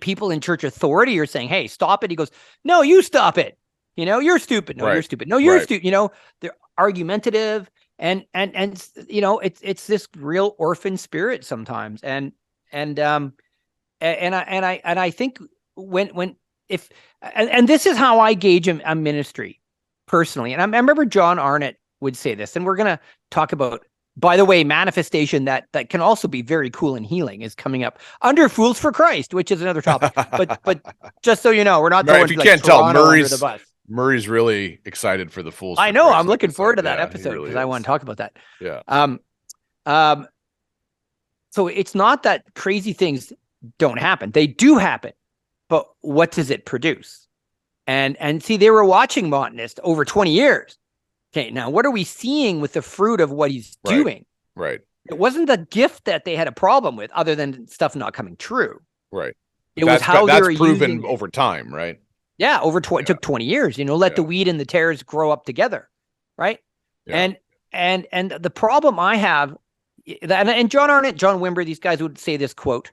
people in church authority are saying, hey, stop it, he goes, no, you stop it. You're stupid. No, you're stupid. No, you're stupid. They're argumentative, and it's this real orphan spirit sometimes. And I think and this is how I gauge a ministry personally. And I remember John Arnott would say this, and we're going to talk about, by the way, manifestation that can also be very cool and healing is coming up under Fools for Christ, which is another topic. but just so you know, we're not throwing, if you can't tell, under the bus. Murray's really excited for the Fools. I know. I'm looking forward to that episode because I want to talk about that. Yeah. So it's not that crazy things don't happen. They do happen. But what does it produce? And see, they were watching Montanist over 20 years. Okay, now what are we seeing with the fruit of what he's doing? Right. It wasn't the gift that they had a problem with, other than stuff not coming true. Right. It was how they were proven over time, right? Yeah, it took 20 years. Let the weed and the tares grow up together, right? Yeah. And the problem I have, and John Arnott, John Wimber, these guys would say this quote: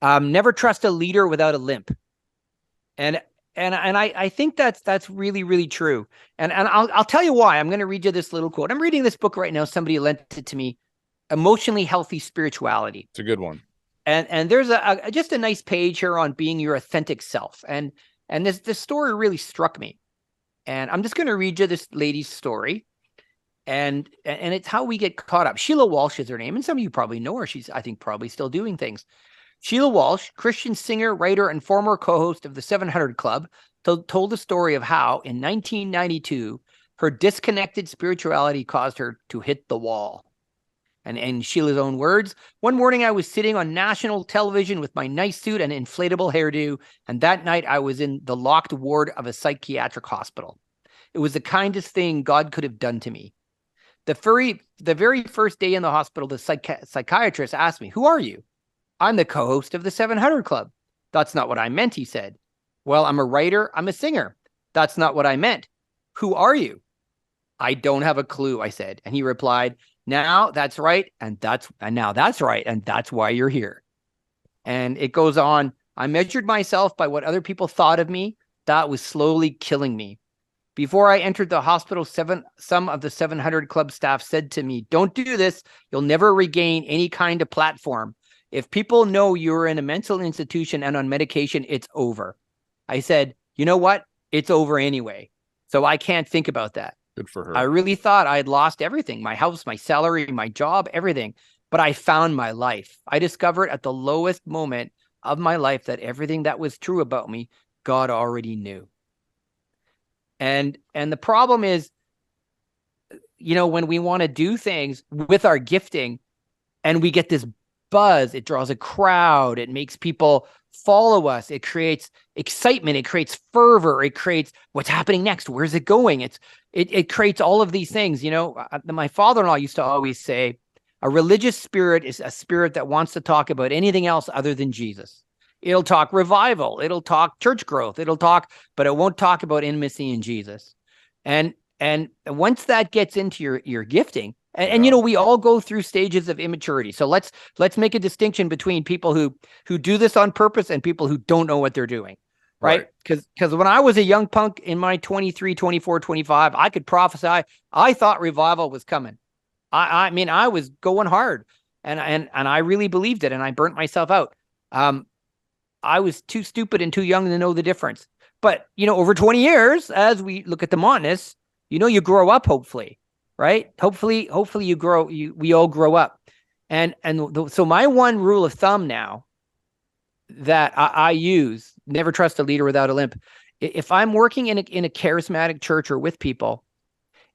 "Never trust a leader without a limp." And I think that's really, really true. And I'll tell you why. I'm going to read you this little quote. I'm reading this book right now. Somebody lent it to me, Emotionally Healthy Spirituality. It's a good one. And there's just a nice page here on being your authentic self. And this story really struck me. And I'm just going to read you this lady's story. And it's how we get caught up. Sheila Walsh is her name. And some of you probably know her. She's, I think, probably still doing things. Sheila Walsh, Christian singer, writer, and former co-host of the 700 Club, told the story of how, in 1992, her disconnected spirituality caused her to hit the wall. And in Sheila's own words, one morning I was sitting on national television with my nice suit and inflatable hairdo, and that night I was in the locked ward of a psychiatric hospital. It was the kindest thing God could have done to me. The very first day in the hospital, the psychiatrist asked me, "Who are you?" "I'm the co-host of the 700 Club." "That's not what I meant," he said. "Well, I'm a writer. I'm a singer." "That's not what I meant." "Who are you?" "I don't have a clue," I said. And he replied, now that's right. And now that's right. And that's why you're here. And it goes on. "I measured myself by what other people thought of me. That was slowly killing me. Before I entered the hospital, some of the 700 Club staff said to me, 'Don't do this. You'll never regain any kind of platform. If people know you're in a mental institution and on medication, it's over.' I said, 'You know what? It's over anyway. So I can't think about that.' Good for her. I really thought I had lost everything, my house, my salary, my job, everything. But I found my life. I discovered at the lowest moment of my life that everything that was true about me, God already knew." And the problem is, when we want to do things with our gifting and we get this buzz, it draws a crowd, it makes people follow us, it creates excitement, it creates fervor, it creates what's happening next, where's it going, it creates all of these things. My father-in-law used to always say, a religious spirit is a spirit that wants to talk about anything else other than Jesus. It'll talk revival, it'll talk church growth, but it won't talk about intimacy in Jesus. And once that gets into your gifting, And you know, we all go through stages of immaturity. So let's make a distinction between people who do this on purpose and people who don't know what they're doing. Right? Because when I was a young punk in my 23, 24, 25, I could prophesy. I thought revival was coming. I mean, I was going hard, and I really believed it, and I burnt myself out. I was too stupid and too young to know the difference. But, you know, over 20 years, as we look at the Montanists, you know, you grow up, hopefully, right? Hopefully you grow, we all grow up. So my one rule of thumb now that I use, never trust a leader without a limp. If I'm working in a charismatic church or with people,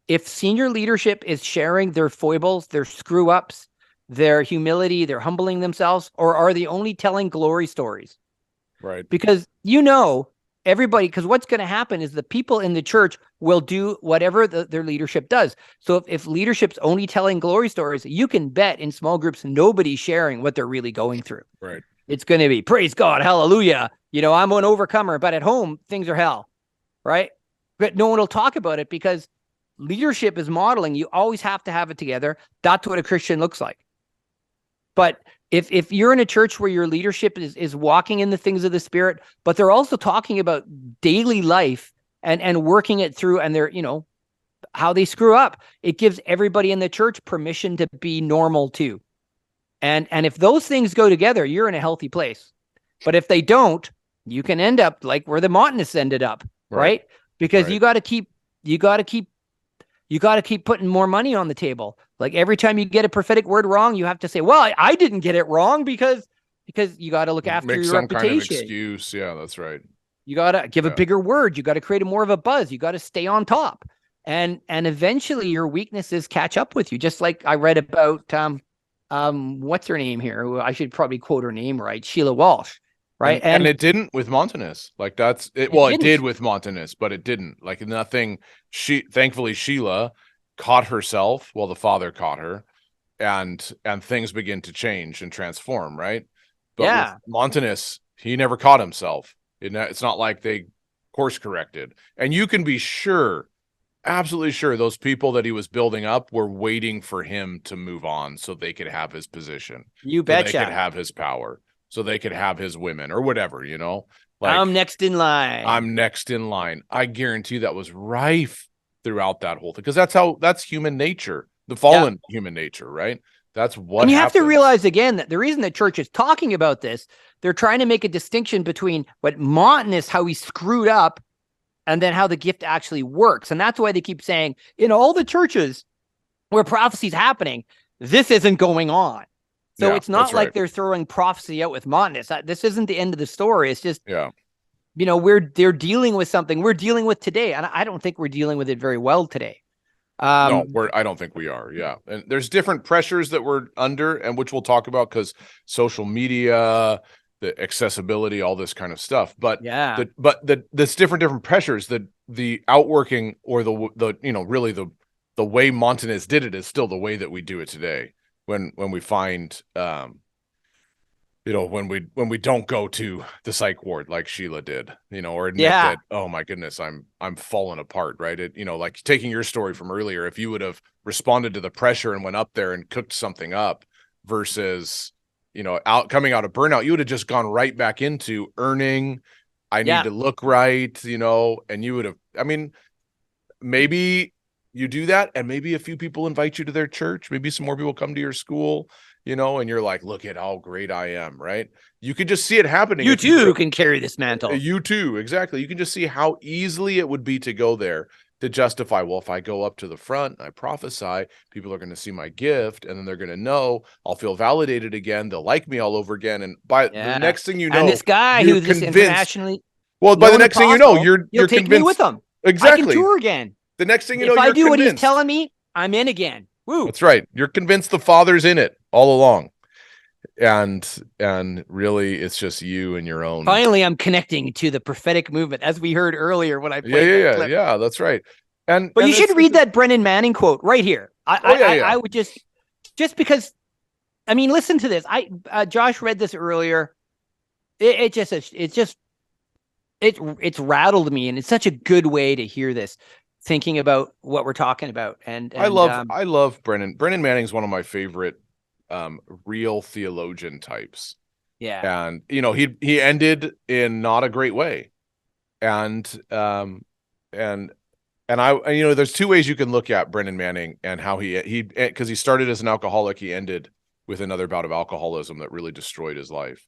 if senior leadership is sharing their foibles, their screw ups, their humility, they're humbling themselves, or are they only telling glory stories? Right. Because, you know, everybody, because what's going to happen is the people in the church will do whatever their leadership does. So if leadership's only telling glory stories, you can bet in small groups, nobody's sharing what they're really going through. Right. It's going to be praise God, hallelujah. You know, I'm an overcomer, but at home, things are hell. Right. But no one will talk about it because leadership is modeling. You always have to have it together. That's what a Christian looks like. But if you're in a church where your leadership is walking in the things of the Spirit, but they're also talking about daily life and working it through, and they're, you know, how they screw up, it gives everybody in the church permission to be normal too. And if those things go together, you're in a healthy place. But if they don't, you can end up like where the Montanists ended up, right? Because you got to keep putting more money on the table. Like every time you get a prophetic word wrong, you have to say, well, I didn't get it wrong because you got to look after your reputation. Kind of excuse. Yeah, that's right. You got to give a bigger word. You got to create more of a buzz. You got to stay on top. And eventually your weaknesses catch up with you. Just like I read about, what's her name here? I should probably quote her name right. Sheila Walsh. Right. And it didn't with Montanists. Like that's it. Well, it did with Montanists, but it didn't. Like nothing. Thankfully, Sheila caught herself. Well, the father caught her, and things begin to change and transform. Right. But with Montanists, he never caught himself. It's not like they course corrected. And you can be sure, absolutely sure, those people that he was building up were waiting for him to move on so they could have his position. You betcha. So they could have his power. So they could have his women or whatever, you know, like I'm next in line. I guarantee that was rife throughout that whole thing. Cause that's human nature, the fallen human nature, right? That's what and you happens. Have to realize again that the reason the church is talking about this, they're trying to make a distinction between what Montanist, how he screwed up, and then how the gift actually works. And that's why they keep saying in all the churches where prophecy is happening, this isn't going on. So it's not like they're throwing prophecy out with Montanists. This isn't the end of the story. It's just, you know, they're dealing with something we're dealing with today. And I don't think we're dealing with it very well today. No, I don't think we are. Yeah. And there's different pressures that we're under, and which we'll talk about because social media, the accessibility, all this kind of stuff. But there's different pressures that the outworking or the you know, really the way Montanists did it is still the way that we do it today. When we find, you know, when we don't go to the psych ward like Sheila did, you know, or admit that, oh my goodness, I'm falling apart, right? It, you know, like taking your story from earlier, if you would have responded to the pressure and went up there and cooked something up versus, you know, coming out of burnout, you would have just gone right back into earning. I need to look right, you know, and you would have, I mean, maybe you do that, and maybe a few people invite you to their church. Maybe some more people come to your school, you know, and you're like, look at how great I am, right? You could just see it happening. You too can carry this mantle. You too, exactly. You can just see how easily it would be to go there to justify, well, if I go up to the front, I prophesy, people are going to see my gift, and then they're going to know, I'll feel validated again. They'll like me all over again. And by the next thing you know, and this guy who's this internationally, well, by the next thing you know, you're take convinced. Me with him. Exactly. I can tour again. The next thing you know, if you're I do convinced. What he's telling me, I'm in again. Woo. That's right. You're convinced the Father's in it all along. And really it's just you and your own. Finally, I'm connecting to the prophetic movement, as we heard earlier when I played that clip. Yeah, that's right. But you should read that Brennan Manning quote right here. I would just because, I mean, listen to this. Josh read this earlier. It's rattled me, and it's such a good way to hear this. thinking about what we're talking about. And I love Brennan. Brennan Manning's one of my favorite real theologian types. yeah. And he ended in not a great way. And there's two ways you can look at Brennan Manning and how he because he started as an alcoholic, he ended with another bout of alcoholism that really destroyed his life.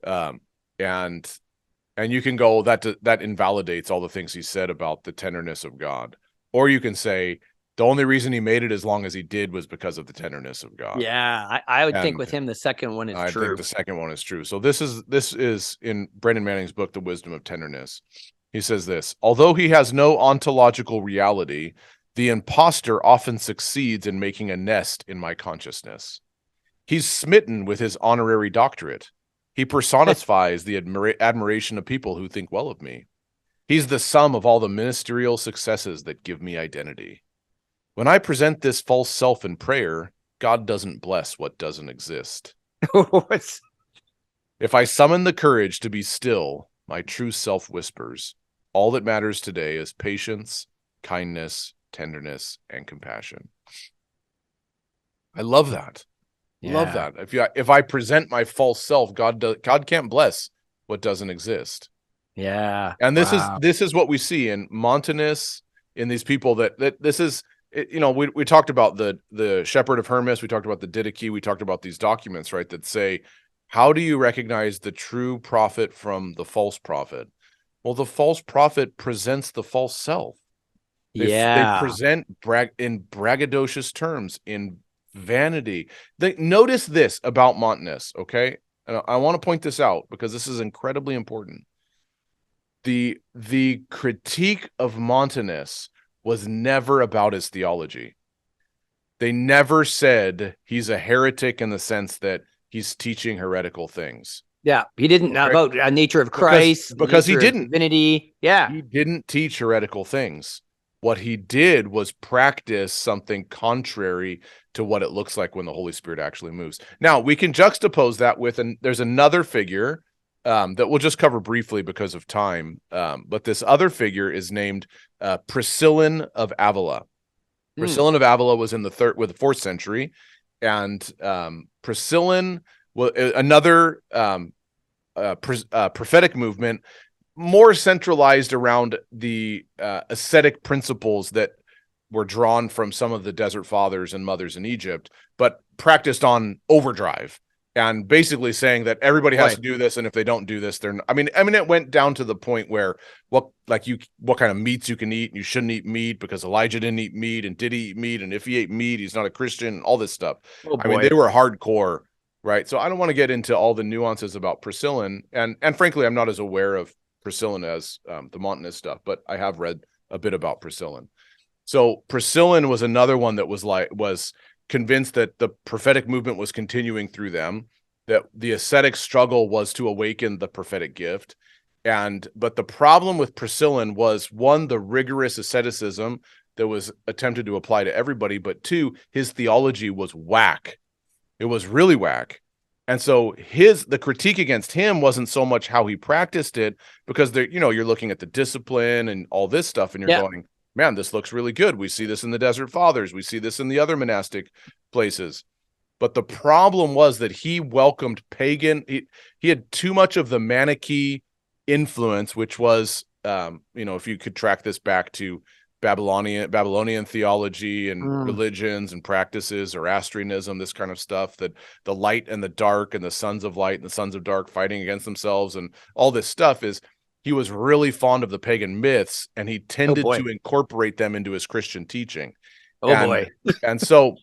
And you can go that invalidates all the things he said about the tenderness of God. Or you can say the only reason he made it as long as he did was because of the tenderness of God. Yeah, I would think with him the second one is true. I think the second one is true. So this is in Brennan Manning's book, The Wisdom of Tenderness. He says this: although he has no ontological reality, the imposter often succeeds in making a nest in my consciousness. He's smitten with his honorary doctorate. He personifies the admiration of people who think well of me. He's the sum of all the ministerial successes that give me identity. When I present this false self in prayer, God doesn't bless what doesn't exist. If I summon the courage to be still, my true self whispers, all that matters today is patience, kindness, tenderness, and compassion. I love that. Yeah. Love that. If I present my false self, God can't bless what doesn't exist. Yeah. And this is what we see in Montanus, in these people that this is, we talked about the Shepherd of Hermas, we talked about the Didache, we talked about these documents, right, that say, how do you recognize the true prophet from the false prophet? Well, the false prophet presents the false self. They present in braggadocious terms, in vanity. Notice this about Montanus, okay? And I want to point this out because this is incredibly important. The critique of Montanus was never about his theology. They never said he's a heretic in the sense that he's teaching heretical things. Yeah, he didn't about the nature of Christ because he didn't. Divinity. Yeah, he didn't teach heretical things. What he did was practice something contrary to what it looks like when the Holy Spirit actually moves. Now, we can juxtapose that with, there's another figure that we'll just cover briefly because of time. But this other figure is named Priscillan of Avila. Priscillan of Avila was in the 4th century, and Priscillan was another prophetic movement, more centralized around the ascetic principles that were drawn from some of the desert fathers and mothers in Egypt, but practiced on overdrive. And basically saying that everybody has to do this, and if they don't do this, they're not. I mean, it went down to the point where what kind of meats you can eat, and you shouldn't eat meat because Elijah didn't eat meat, and did he eat meat, and if he ate meat, he's not a Christian. All this stuff. I mean, they were hardcore, right? So I don't want to get into all the nuances about Priscillan, and frankly, I'm not as aware of Priscillan as the Montanist stuff, but I have read a bit about Priscillan. So Priscillan was another one that was convinced that the prophetic movement was continuing through them, that the ascetic struggle was to awaken the prophetic gift. But the problem with Priscillan was, one, the rigorous asceticism that was attempted to apply to everybody, but two, his theology was whack. It was really whack. And so the critique against him wasn't so much how he practiced it, because you're looking at the discipline and all this stuff, and you're going, man, this looks really good. We see this in the Desert Fathers. We see this in the other monastic places. But the problem was that he welcomed pagan. He had too much of the Manichae influence, which was, if you could track this back to Babylonian theology and religions and practices, Zoroastrianism, this kind of stuff, that the light and the dark and the sons of light and the sons of dark fighting against themselves and all this stuff is. He was really fond of the pagan myths, and he tended to incorporate them into his Christian teaching. And so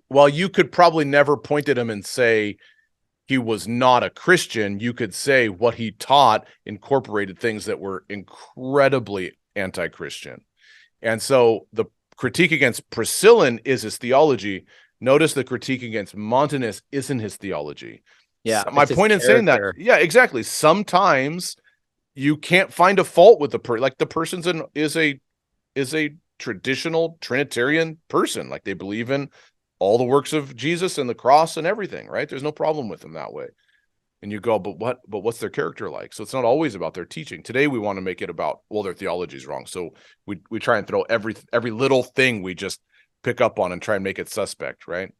while you could probably never point at him and say he was not a Christian, you could say what he taught incorporated things that were incredibly anti-Christian. And so the critique against Priscillan is his theology. Notice the critique against Montanus isn't his theology. Yeah, so my point in saying that, yeah, exactly. Sometimes you can't find a fault with the person's is a traditional Trinitarian person. Like, they believe in all the works of Jesus and the cross and everything, right? There's no problem with them that way. And you go, but what's their character like? So it's not always about their teaching. Today we want to make it about, well, their theology is wrong. So we try and throw every little thing we just pick up on and try and make it suspect, right?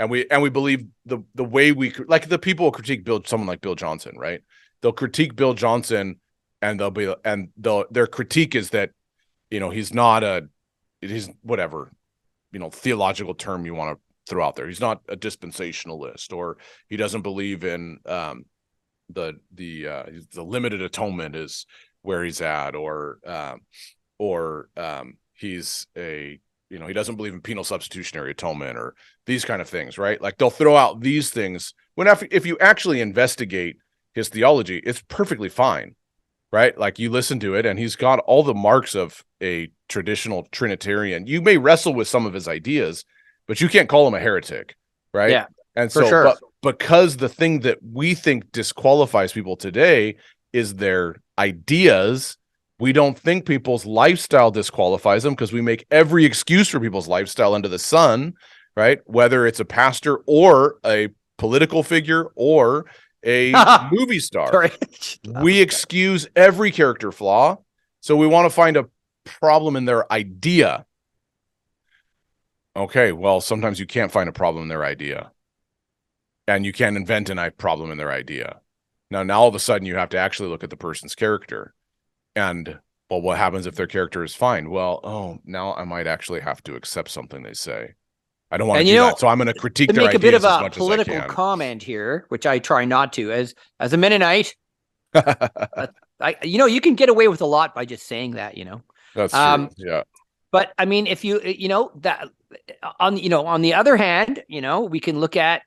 And we believe the way we, like, the people will critique someone like Bill Johnson, right? They'll critique Bill Johnson, and their critique is that, he's not he's whatever, theological term you want to throw out there. He's not a dispensationalist, or he doesn't believe in the limited atonement is where he's at, or he's he doesn't believe in penal substitutionary atonement, or these kind of things, right? Like, they'll throw out these things when if you actually investigate his theology, it's perfectly fine, right? Like, you listen to it and he's got all the marks of a traditional Trinitarian. You may wrestle with some of his ideas, but you can't call him a heretic, right? Yeah, and so, sure. but because the thing that we think disqualifies people today is their ideas, we don't think people's lifestyle disqualifies them, because we make every excuse for people's lifestyle under the sun, right? Whether it's a pastor or a political figure or a movie star. We excuse every character flaw. So we want to find a problem in their idea. Okay, well, sometimes you can't find a problem in their idea, and you can't invent a problem in their idea. Now all of a sudden you have to actually look at the person's character, and, well, what happens if their character is fine? Well, now I might actually have to accept something they say. I don't want to do that, so I'm going to critique their ideas as much as I can. To make a bit of a political comment here, which I try not to, as a Mennonite, you can get away with a lot by just saying that, That's true. Yeah. But I mean, if that on the other hand, we can look at,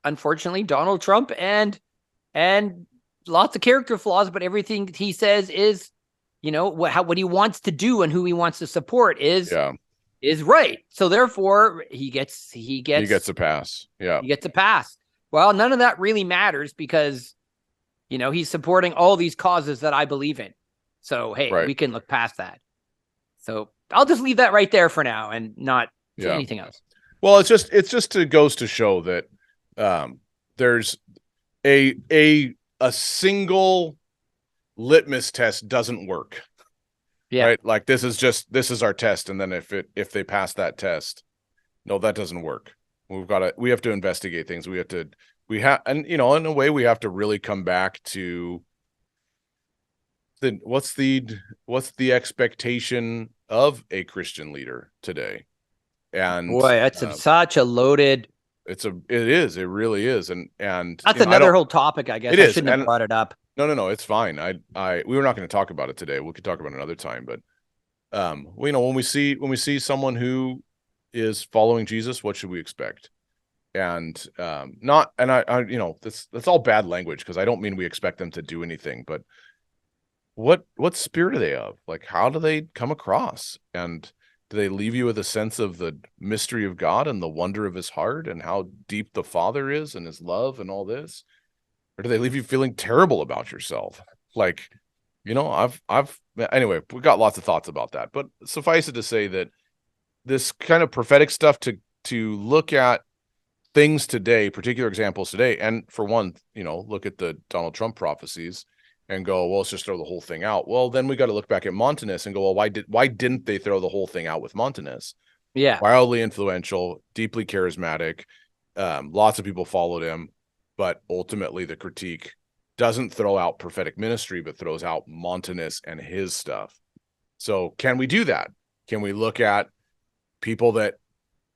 unfortunately, Donald Trump and lots of character flaws, but everything he says is, what he wants to do and who he wants to support is right. So therefore he gets a pass. Yeah. He gets a pass. Well, none of that really matters, because, he's supporting all these causes that I believe in. So, hey, we can look past that. So I'll just leave that right there for now and not say anything else. Well, it's just goes to show that there's a single litmus test doesn't work. Yeah. Right. Like, this is our test. And then if they pass that test, no, that doesn't work. We have to investigate things. And in a way we have to really come back to what's the expectation of a Christian leader today. And boy, that's such a loaded. It really is. And that's another whole topic, I guess. I shouldn't have brought it up. No, it's fine. We were not going to talk about it today. We could talk about it another time. But when we see someone who is following Jesus, what should we expect? And that's all bad language, because I don't mean we expect them to do anything, but what spirit are they of? Like, how do they come across? And do they leave you with a sense of the mystery of God and the wonder of his heart and how deep the Father is and his love and all this? Or do they leave you feeling terrible about yourself? Like, anyway, we've got lots of thoughts about that, but suffice it to say that this kind of prophetic stuff, to look at things today, particular examples today, and for one, look at the Donald Trump prophecies and go, well, let's just throw the whole thing out. Well, then we got to look back at Montanus and go, well, why didn't they throw the whole thing out with Montanus? Yeah. Wildly influential, deeply charismatic. Lots of people followed him, but ultimately the critique doesn't throw out prophetic ministry, but throws out Montanus and his stuff. So can we do that? Can we look at people that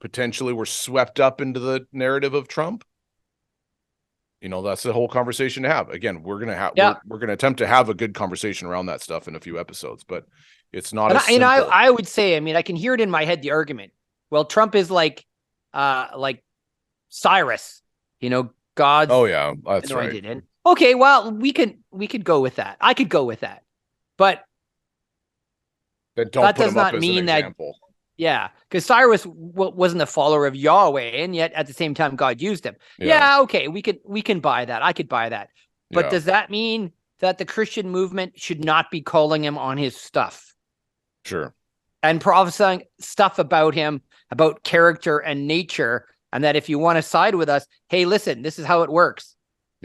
potentially were swept up into the narrative of Trump? That's the whole conversation to have. Again, we're going to attempt to have a good conversation around that stuff in a few episodes, but it's not as simple. I would say, I can hear it in my head, the argument. Well, Trump is like Cyrus, God's. Oh yeah, that's right. And, okay, well, we could go with that. I could go with that, but that does not mean that. Yeah, because Cyrus wasn't a follower of Yahweh, and yet at the same time God used him. Yeah, okay, we can buy that. I could buy that. But does that mean that the Christian movement should not be calling him on his stuff? Sure. And prophesying stuff about him, about character and nature, and that if you want to side with us, hey, listen, this is how it works.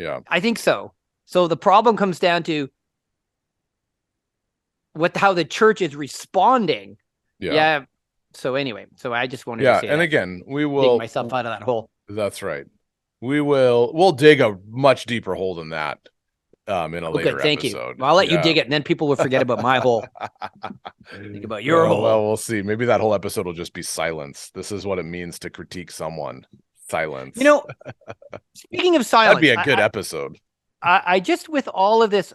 Yeah. I think so. So the problem comes down to how the church is responding. Yeah. So anyway, so I just wanted to say and that. again, we Dig will myself out of that hole. That's right. We'll dig a much deeper hole than that in a later good. Thank episode. You. Well, I'll let you dig it, and then people will forget about my hole. Think about your hole. Well, we'll see. Maybe that whole episode will just be silence. This is what it means to critique someone. Silence. You know, speaking of silence, that'd be a good episode. I just, with all of this,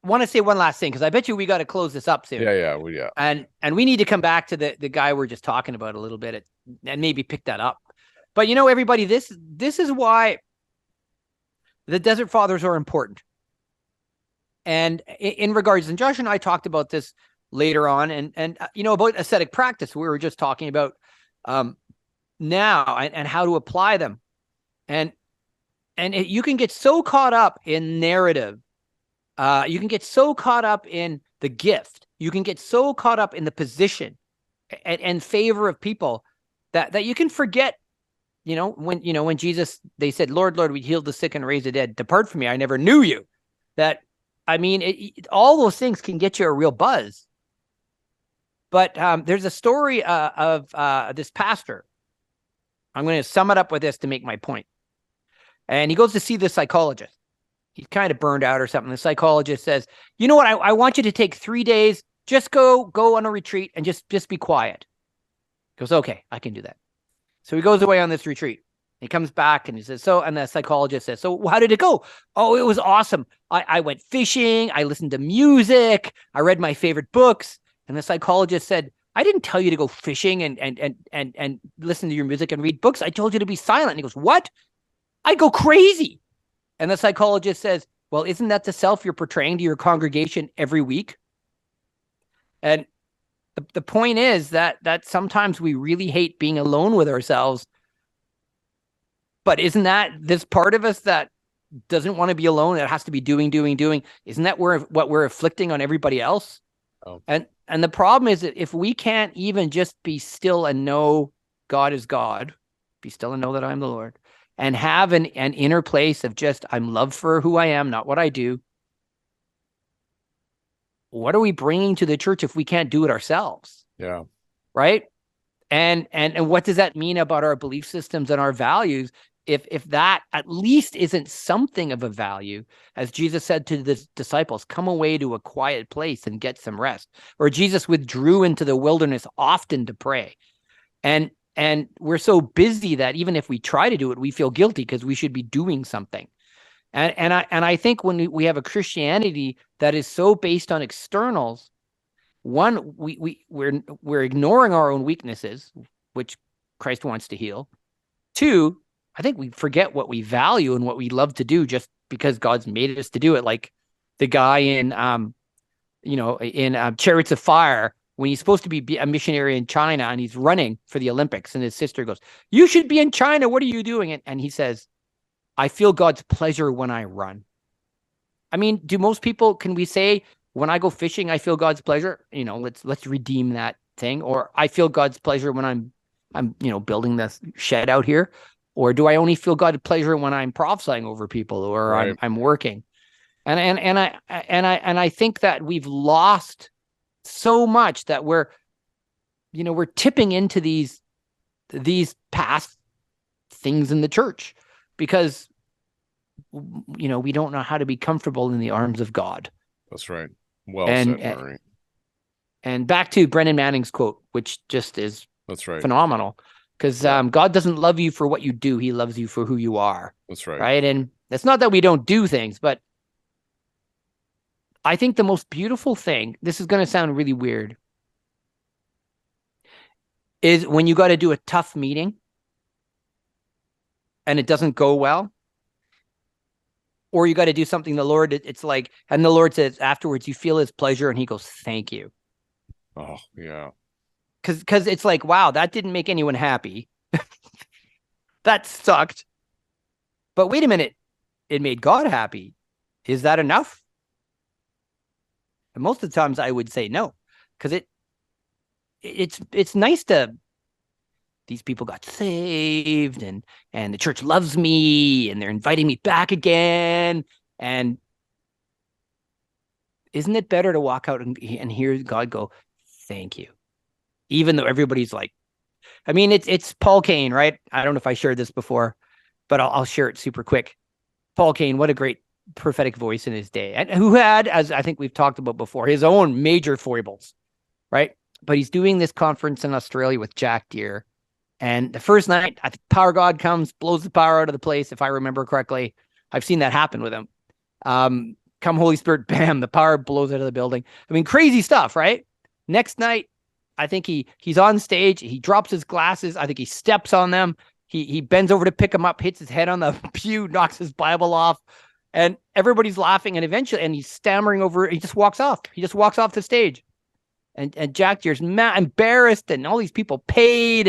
want to say one last thing, because I bet you we got to close this up soon. Yeah. And we need to come back to the guy we're just talking about a little bit and maybe pick that up. But you know, everybody, this is why the Desert Fathers are important. And in regards, and Josh and I talked about this later on, and you know, about ascetic practice, we were just talking about now and how to apply them. And you can get so caught up in narrative. You can get so caught up in the gift. You can get so caught up in the position and favor of people that you can forget. When Jesus, they said, Lord, Lord, we healed the sick and raised the dead. Depart from me, I never knew you. All those things can get you a real buzz. But there's a story of this pastor. I'm going to sum it up with this to make my point. And he goes to see the psychologist. He's kind of burned out or something. The psychologist says, you know what? I want you to take 3 days. Just go on a retreat and just be quiet. He goes, okay, I can do that. So he goes away on this retreat. He comes back and he says, and the psychologist says, so how did it go? Oh, it was awesome. I went fishing. I listened to music. I read my favorite books. And the psychologist said, I didn't tell you to go fishing and listen to your music and read books. I told you to be silent. And he goes, what? I go crazy. And the psychologist says, well, isn't that the self you're portraying to your congregation every week? And the point is that sometimes we really hate being alone with ourselves. But isn't that this part of us that doesn't want to be alone, that has to be doing? Isn't that what we're afflicting on everybody else? Oh. And the problem is that if we can't even just be still and know God is God, be still and know that I'm the Lord, and have an inner place of just, I'm loved for who I am, not what I do. What are we bringing to the church if we can't do it ourselves? Yeah. Right. And what does that mean about our belief systems and our values? If that at least isn't something of a value, as Jesus said to the disciples, come away to a quiet place and get some rest. Or Jesus withdrew into the wilderness often to pray. And we're so busy that even if we try to do it, we feel guilty because we should be doing something. And I think when we have a Christianity that is so based on externals, one, we're ignoring our own weaknesses, which Christ wants to heal. Two, I think we forget what we value and what we love to do just because God's made us to do it. Like the guy in Chariots of Fire, when he's supposed to be a missionary in China and he's running for the Olympics, and his sister goes, you should be in China. What are you doing? And he says, I feel God's pleasure when I run. I mean, do most people, can we say, when I go fishing, I feel God's pleasure? Let's redeem that thing. Or I feel God's pleasure when I'm building this shed out here. Or do I only feel God's pleasure when I'm prophesying over people or right. I'm working? And I think that we've lost so much that we're tipping into these past things in the church because we don't know how to be comfortable in the arms of God. That's right. Well said, Murray. And back to Brennan Manning's quote, which just is phenomenal. Because God doesn't love you for what you do. He loves you for who you are. That's right. Right. And it's not that we don't do things, but I think the most beautiful thing, this is going to sound really weird, is when you got to do a tough meeting and it doesn't go well, or you got to do something the Lord, it's like, and the Lord says afterwards, you feel his pleasure and he goes, thank you. Oh, yeah. Because it's like, wow, that didn't make anyone happy. That sucked. But wait a minute, it made God happy. Is that enough? And most of the times I would say no, because it's nice to these people got saved and the church loves me and they're inviting me back again. And isn't it better to walk out and hear God go, thank you? Even though everybody's like, I mean, it's Paul Cain, right? I don't know if I shared this before, but I'll share it super quick. Paul Cain, what a great prophetic voice in his day, and who had, as I think we've talked about before, his own major foibles, right? But he's doing this conference in Australia with Jack Deere. And the first night, I think power God comes, blows the power out of the place, if I remember correctly. I've seen that happen with him. Come Holy Spirit, bam, the power blows out of the building. I mean, crazy stuff, right? Next night, I think he's on stage. He drops his glasses. I think he steps on them. He bends over to pick him up, hits his head on the pew, knocks his Bible off, and everybody's laughing. And eventually, and he's stammering over. He just walks off. He just walks off the stage. And Jack Deere's embarrassed, and all these people paid,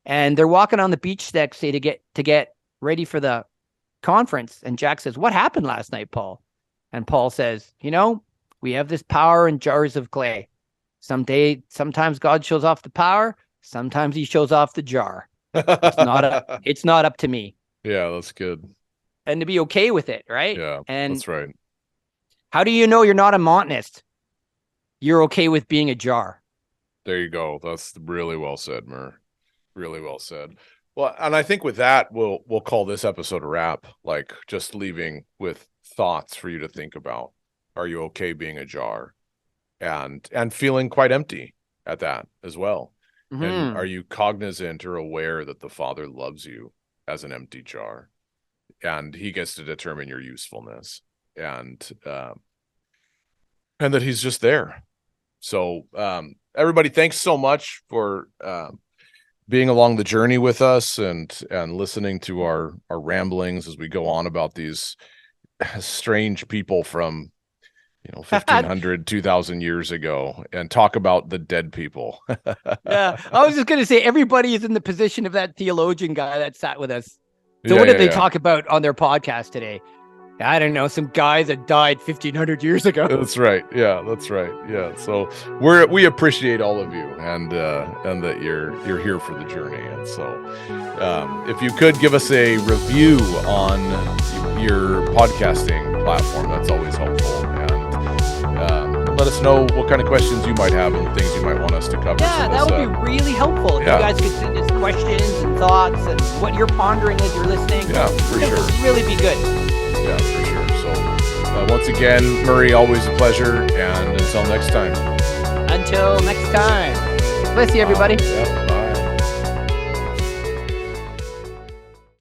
and they're walking on the beach the next day to get ready for the conference. And Jack says, "What happened last night, Paul?" And Paul says, we have this power in jars of clay. Sometimes God shows off the power. Sometimes he shows off the jar. It's not up to me. Yeah, that's good. And to be okay with it, right? Yeah, and that's right. How do you know you're not a Montanist? You're okay with being a jar. There you go. That's really well said, Murr. Really well said. Well, and I think with that, we'll call this episode a wrap. Like, just leaving with thoughts for you to think about. Are you okay being a jar? And feeling quite empty at that as well. Mm-hmm. And are you cognizant or aware that the Father loves you as an empty jar, and he gets to determine your usefulness, and that he's just there. So everybody, thanks so much for being along the journey with us and listening to our ramblings as we go on about these strange people from 1,500, 2,000 years ago, and talk about the dead people. Yeah, I was just going to say, everybody is in the position of that theologian guy that sat with us. So what did they talk about on their podcast today? I don't know, some guy that died 1,500 years ago. That's right. Yeah, that's right. Yeah. So we appreciate all of you, and that you're here for the journey. And so if you could give us a review on your podcasting platform, that's always helpful. And let us know what kind of questions you might have and the things you might want us to cover. Yeah, that would be really helpful. If you guys could send us questions and thoughts and what you're pondering as you're listening. Yeah, for sure. It would really be good. Yeah, for sure. So once again, Murray, always a pleasure. And until next time. Until next time. Bless you, everybody. Yeah.